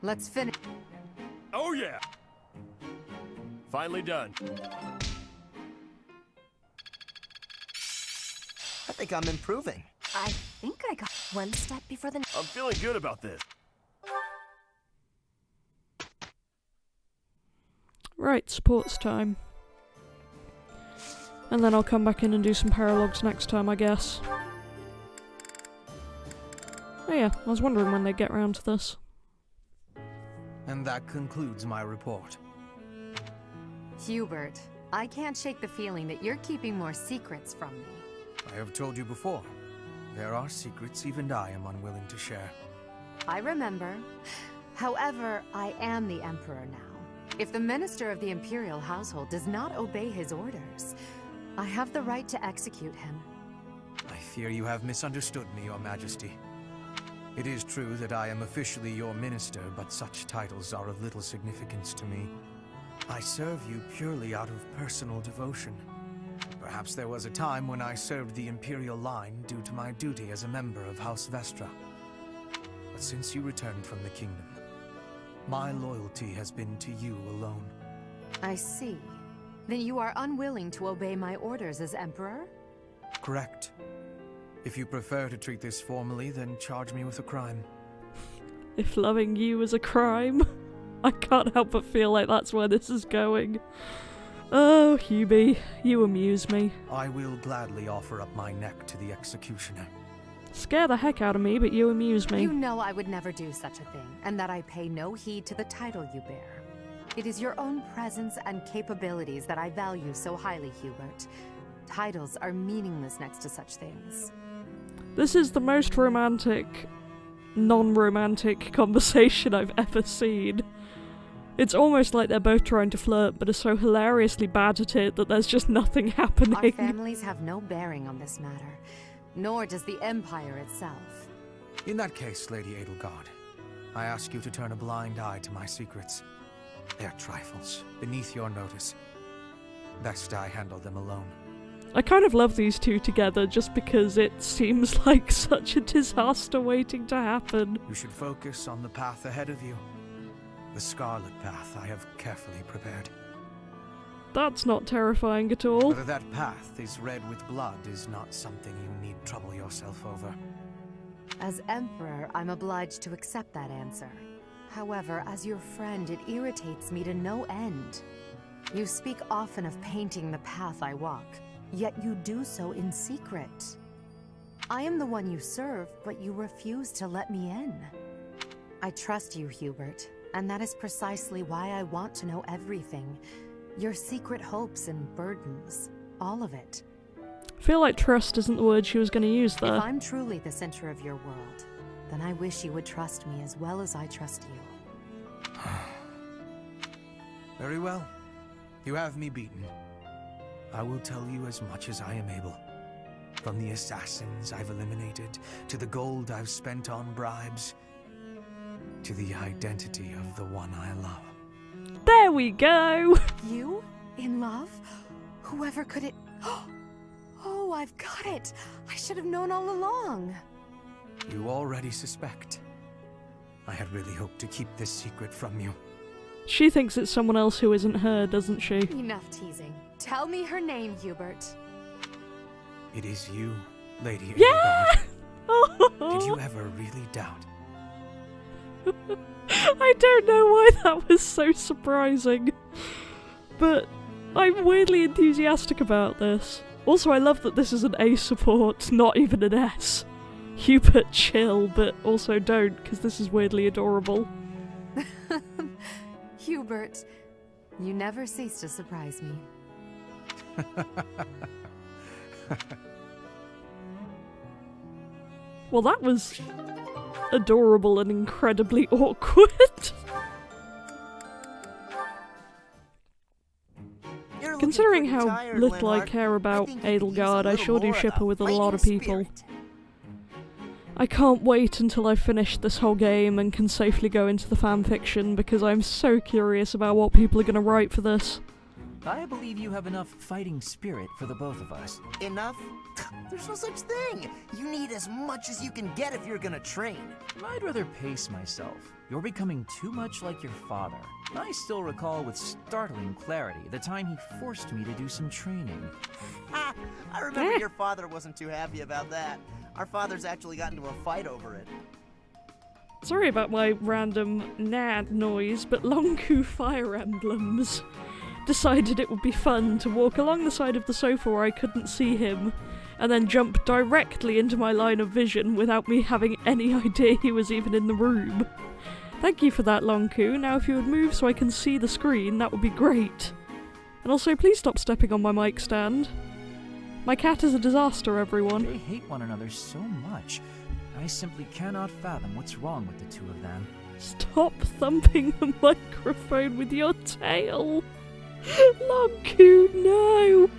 Speaker 2: Let's finish.
Speaker 4: Oh yeah! Finally done.
Speaker 19: I think I'm improving.
Speaker 3: I think I got one step before the...
Speaker 4: I'm feeling good about this.
Speaker 1: Right, supports time. And then I'll come back in and do some paralogs next time, I guess. Oh yeah, I was wondering when they'd get around to this.
Speaker 7: And that concludes my report.
Speaker 2: Hubert, I can't shake the feeling that you're keeping more secrets from me.
Speaker 7: I have told you before, there are secrets even I am unwilling to share.
Speaker 2: I remember. However, I am the Emperor now. If the Minister of the Imperial Household does not obey his orders, I have the right to execute him.
Speaker 7: I fear you have misunderstood me, Your Majesty. It is true that I am officially your minister, but such titles are of little significance to me. I serve you purely out of personal devotion. Perhaps there was a time when I served the Imperial line due to my duty as a member of House Vestra. But since you returned from the kingdom, my loyalty has been to you alone.
Speaker 2: I see. Then you are unwilling to obey my orders as Emperor?
Speaker 7: Correct. If you prefer to treat this formally, then charge me with a crime.
Speaker 1: If loving you is a crime, I can't help but feel like that's where this is going. Oh, Hubie, you amuse me.
Speaker 7: I will gladly offer up my neck to the executioner.
Speaker 1: Scare the heck out of me, but you amuse me.
Speaker 2: You know I would never do such a thing, and that I pay no heed to the title you bear. It is your own presence and capabilities that I value so highly, Hubert. Titles are meaningless next to such things.
Speaker 1: This is the most romantic, non-romantic conversation I've ever seen. It's almost like they're both trying to flirt, but are so hilariously bad at it that there's just nothing happening.
Speaker 2: Our families have no bearing on this matter, nor does the Empire itself.
Speaker 7: In that case, Lady Edelgard, I ask you to turn a blind eye to my secrets. They're trifles, beneath your notice. Best I handle them alone.
Speaker 1: I kind of love these two together just because it seems like such a disaster waiting to happen.
Speaker 7: You should focus on the path ahead of you. The Scarlet Path I have carefully prepared.
Speaker 1: That's not terrifying at all.
Speaker 7: Whether that path is red with blood is not something you need trouble yourself over.
Speaker 2: As Emperor, I'm obliged to accept that answer. However, as your friend, it irritates me to no end. You speak often of painting the path I walk, yet you do so in secret. I am the one you serve, but you refuse to let me in. I trust you, Hubert, and that is precisely why I want to know everything. Your secret hopes and burdens. All of it.
Speaker 1: I feel like trust isn't the word she was going to use there.
Speaker 2: If I'm truly the center of your world, then I wish you would trust me as well as I trust you.
Speaker 7: Very well. You have me beaten. I will tell you as much as I am able. From the assassins I've eliminated, to the gold I've spent on bribes, to the identity of the one I love.
Speaker 1: There we go!
Speaker 2: You? In love? Whoever could it... Oh, I've got it! I should have known all along!
Speaker 7: You already suspect. I had really hoped to keep this secret from you.
Speaker 1: She thinks it's someone else who isn't her, doesn't she?
Speaker 2: Enough teasing. Tell me her name, Hubert.
Speaker 7: It is you, Lady
Speaker 1: Yeah!
Speaker 7: Edelgard. Did you ever really doubt?
Speaker 1: I don't know why that was so surprising, but I'm weirdly enthusiastic about this. Also, I love that this is an A support, not even an S. Hubert, chill, but also don't, because this is weirdly adorable.
Speaker 2: Hubert, you never cease to surprise me.
Speaker 1: Well, that was adorable and incredibly awkward. Considering how little I care about Edelgard, I sure do ship her with a lot of people. I can't wait until I've finished this whole game and can safely go into the fanfiction, because I'm so curious about what people are going to write for this.
Speaker 10: I believe you have enough fighting spirit for the both of us.
Speaker 19: Enough? There's no such thing! You need as much as you can get if you're gonna train.
Speaker 10: I'd rather pace myself. You're becoming too much like your father. I still recall with startling clarity the time he forced me to do some training.
Speaker 19: Ha! I remember your father wasn't too happy about that. Our fathers actually got into a fight over it.
Speaker 1: Sorry about my random nad noise, but Lonku Fire Emblems decided it would be fun to walk along the side of the sofa where I couldn't see him, and then jump directly into my line of vision without me having any idea he was even in the room. Thank you for that, Lonku. Now if you would move so I can see the screen, that would be great. And also, please stop stepping on my mic stand. My cat is a disaster, everyone.
Speaker 10: They hate one another so much. I simply cannot fathom what's wrong with the two of them.
Speaker 1: Stop thumping the microphone with your tail. Lonku, no!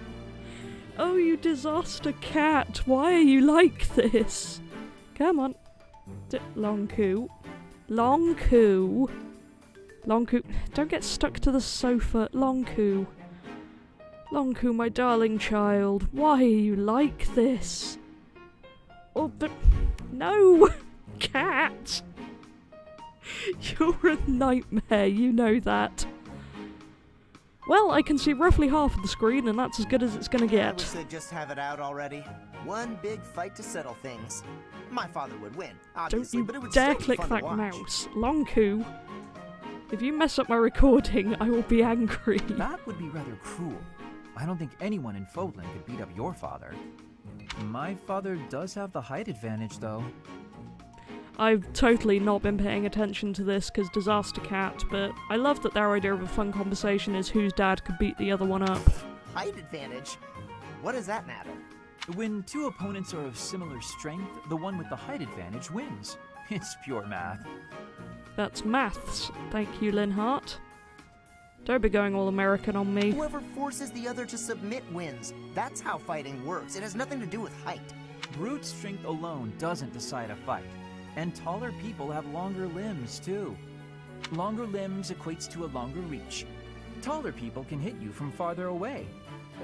Speaker 1: Oh, you disaster cat, why are you like this? Come on. Long coup. Long coup. Long coup. Don't get stuck to the sofa. Long coup. Long coup, my darling child. Why are you like this? Oh, but... No! Cat! You're a nightmare, you know that. Well, I can see roughly half of the screen, and that's as good as it's gonna
Speaker 19: I
Speaker 1: get.
Speaker 19: wish they'd just have it out already. One big fight to settle things. My father would win, obviously, but it would
Speaker 1: Dare
Speaker 19: still be
Speaker 1: click
Speaker 19: fun
Speaker 1: that
Speaker 19: to watch.
Speaker 1: mouse. Long coup. If you mess up my recording, I will be angry.
Speaker 10: That would be rather cruel. I don't think anyone in Fodlan could beat up your father. My father does have the height advantage, though.
Speaker 1: I've totally not been paying attention to this because Disaster Cat, but I love that their idea of a fun conversation is whose dad could beat the other one up.
Speaker 19: Height advantage? What does that matter?
Speaker 10: When two opponents are of similar strength, the one with the height advantage wins. It's pure math.
Speaker 1: That's maths. Thank you, Linhart. Don't be going all American on me.
Speaker 19: Whoever forces the other to submit wins. That's how fighting works. It has nothing to do with height.
Speaker 10: Brute strength alone doesn't decide a fight. And taller people have longer limbs, too. Longer limbs equates to a longer reach. Taller people can hit you from farther away.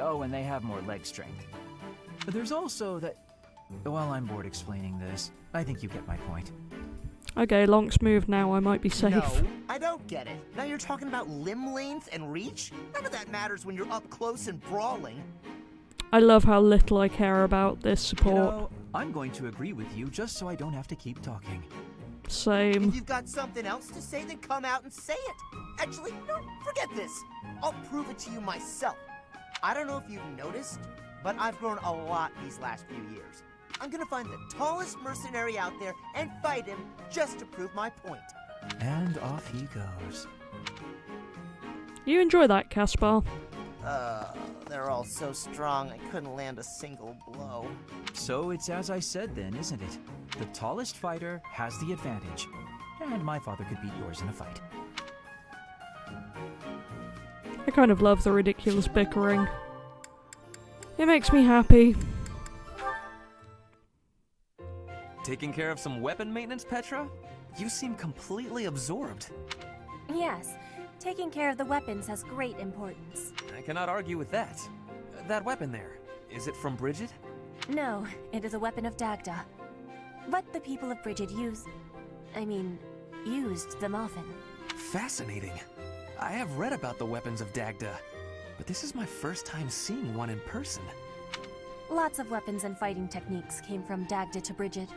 Speaker 10: Oh, and they have more leg strength. There's also that... Well, I'm bored explaining this. I think you get my point.
Speaker 1: Okay, Lonk's moved now, I might be safe.
Speaker 19: No, I don't get it. Now you're talking about limb length and reach? None of that matters when you're up close and brawling.
Speaker 1: I love how little I care about this support.
Speaker 10: You know, I'm going to agree with you just so I don't have to keep talking.
Speaker 1: Same.
Speaker 19: If you've got something else to say, then come out and say it. Actually, no, forget this. I'll prove it to you myself. I don't know if you've noticed, but I've grown a lot these last few years. I'm gonna find the tallest mercenary out there and fight him just to prove my point.
Speaker 10: And off he goes.
Speaker 1: You enjoy that, Caspar?
Speaker 19: They're all so strong I couldn't land a single blow.
Speaker 10: So it's as I said then, isn't it? The tallest fighter has the advantage. And my father could beat yours in a fight.
Speaker 1: I kind of love the ridiculous bickering. It makes me happy.
Speaker 11: Taking care of some weapon maintenance, Petra? You seem completely absorbed.
Speaker 3: Yes, taking care of the weapons has great importance.
Speaker 11: I cannot argue with that. That weapon there, is it from Bridget?
Speaker 3: No, it is a weapon of Dagda. But the people of Bridget used them often.
Speaker 11: Fascinating. I have read about the weapons of Dagda, but this is my first time seeing one in person.
Speaker 3: Lots of weapons and fighting techniques came from Dagda to Bridget.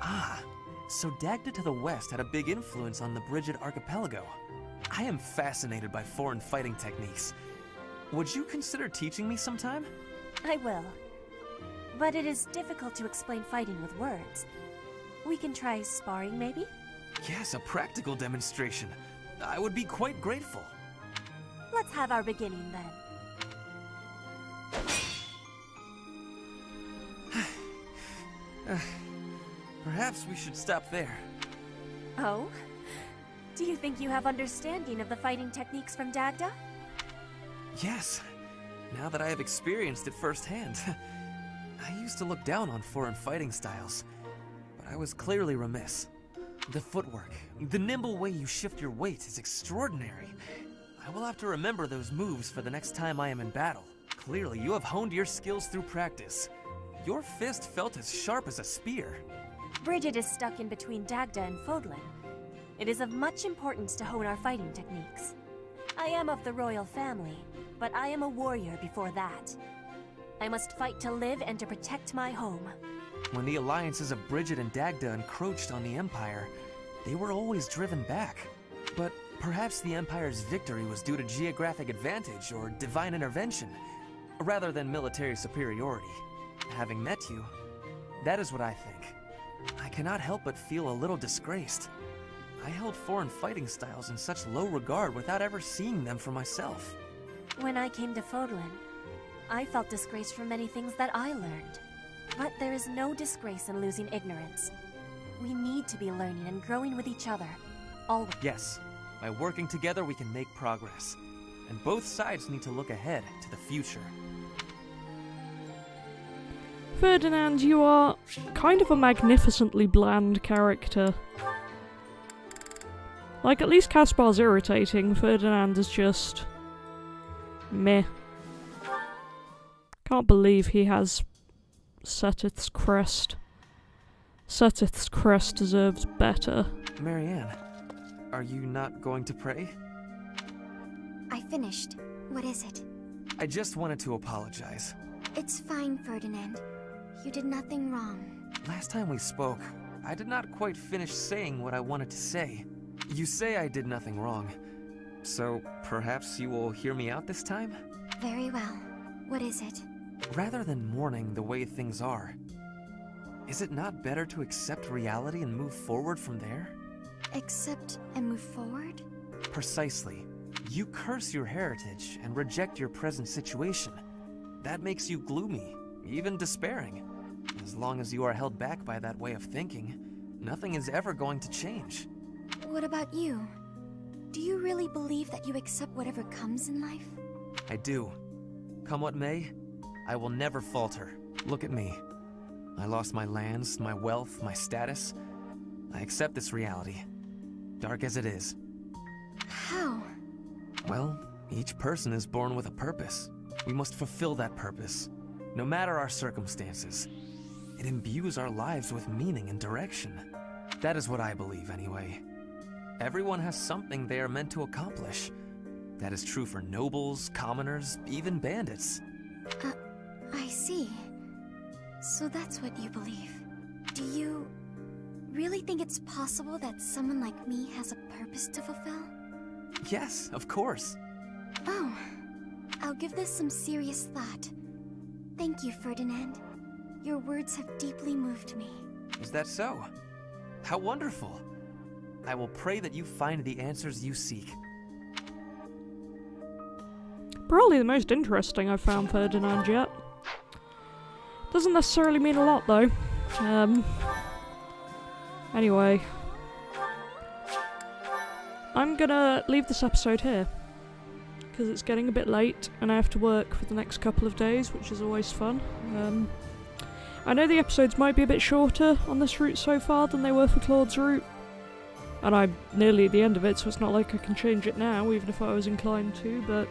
Speaker 11: Ah, so Dagda to the west had a big influence on the Bridget archipelago. I am fascinated by foreign fighting techniques. Would you consider teaching me sometime?
Speaker 3: I will. But it is difficult to explain fighting with words. We can try sparring, maybe?
Speaker 11: Yes, a practical demonstration. I would be quite grateful.
Speaker 3: Let's have our beginning then.
Speaker 11: Perhaps we should stop there.
Speaker 3: Oh? Do you think you have understanding of the fighting techniques from Dagda?
Speaker 11: Yes. Now that I have experienced it firsthand. I used to look down on foreign fighting styles, but I was clearly remiss. The footwork, the nimble way you shift your weight is extraordinary. I will have to remember those moves for the next time I am in battle. Clearly, you have honed your skills through practice. Your fist felt as sharp as a spear.
Speaker 3: Bridget is stuck in between Dagda and Fodlan. It is of much importance to hone our fighting techniques. I am of the royal family, but I am a warrior before that. I must fight to live and to protect my home.
Speaker 11: When the alliances of Bridget and Dagda encroached on the Empire, they were always driven back. But perhaps the Empire's victory was due to geographic advantage or divine intervention, rather than military superiority. Having met you, that is what I think. I cannot help but feel a little disgraced. I held foreign fighting styles in such low regard without ever seeing them for myself.
Speaker 3: When I came to Fodlan, I felt disgraced for many things that I learned. But there is no disgrace in losing ignorance. We need to be learning and growing with each other, always.
Speaker 11: Yes, by working together we can make progress. And both sides need to look ahead to the future.
Speaker 1: Ferdinand, you are kind of a magnificently bland character. Like, at least Caspar's irritating, Ferdinand is just... meh. Can't believe he has Setith's crest. Setith's crest deserves better.
Speaker 11: Marianne, are you not going to pray?
Speaker 8: I finished. What is it?
Speaker 11: I just wanted to apologize.
Speaker 8: It's fine, Ferdinand. You did nothing wrong.
Speaker 11: Last time we spoke, I did not quite finish saying what I wanted to say. You say I did nothing wrong, so perhaps you will hear me out this time?
Speaker 8: Very well. What is it?
Speaker 11: Rather than mourning the way things are, is it not better to accept reality and move forward from there?
Speaker 8: Accept and move forward?
Speaker 11: Precisely. You curse your heritage and reject your present situation. That makes you gloomy, even despairing. As long as you are held back by that way of thinking, nothing is ever going to change.
Speaker 8: What about you? Do you really believe that you accept whatever comes in life?
Speaker 11: I do. Come what may, I will never falter. Look at me. I lost my lands, my wealth, my status. I accept this reality, dark as it is.
Speaker 8: How?
Speaker 11: Well, each person is born with a purpose. We must fulfill that purpose, no matter our circumstances. It imbues our lives with meaning and direction. That is what I believe, anyway. Everyone has something they are meant to accomplish. That is true for nobles, commoners, even bandits.
Speaker 8: I see. So that's what you believe. Do you really think it's possible that someone like me has a purpose to fulfill?
Speaker 11: Yes, of course.
Speaker 8: Oh, I'll give this some serious thought. Thank you, Ferdinand. Your words have deeply moved me.
Speaker 11: Is that so? How wonderful. I will pray that you find the answers you seek.
Speaker 1: Probably the most interesting I've found Ferdinand yet. Doesn't necessarily mean a lot, though. Anyway. I'm gonna leave this episode here, because it's getting a bit late, and I have to work for the next couple of days, which is always fun. I know the episodes might be a bit shorter on this route so far than they were for Claude's route, and I'm nearly at the end of it, so it's not like I can change it now, even if I was inclined to, but...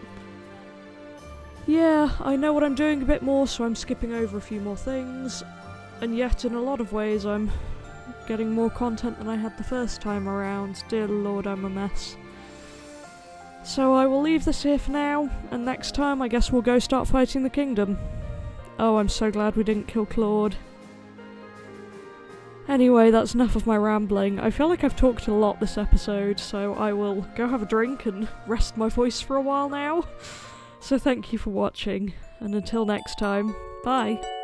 Speaker 1: yeah, I know what I'm doing a bit more, so I'm skipping over a few more things, and yet in a lot of ways I'm getting more content than I had the first time around. Dear Lord, I'm a mess. So I will leave this here for now, and next time I guess we'll go start fighting the kingdom. Oh, I'm so glad we didn't kill Claude. Anyway, that's enough of my rambling. I feel like I've talked a lot this episode, so I will go have a drink and rest my voice for a while now. So thank you for watching, and until next time, bye!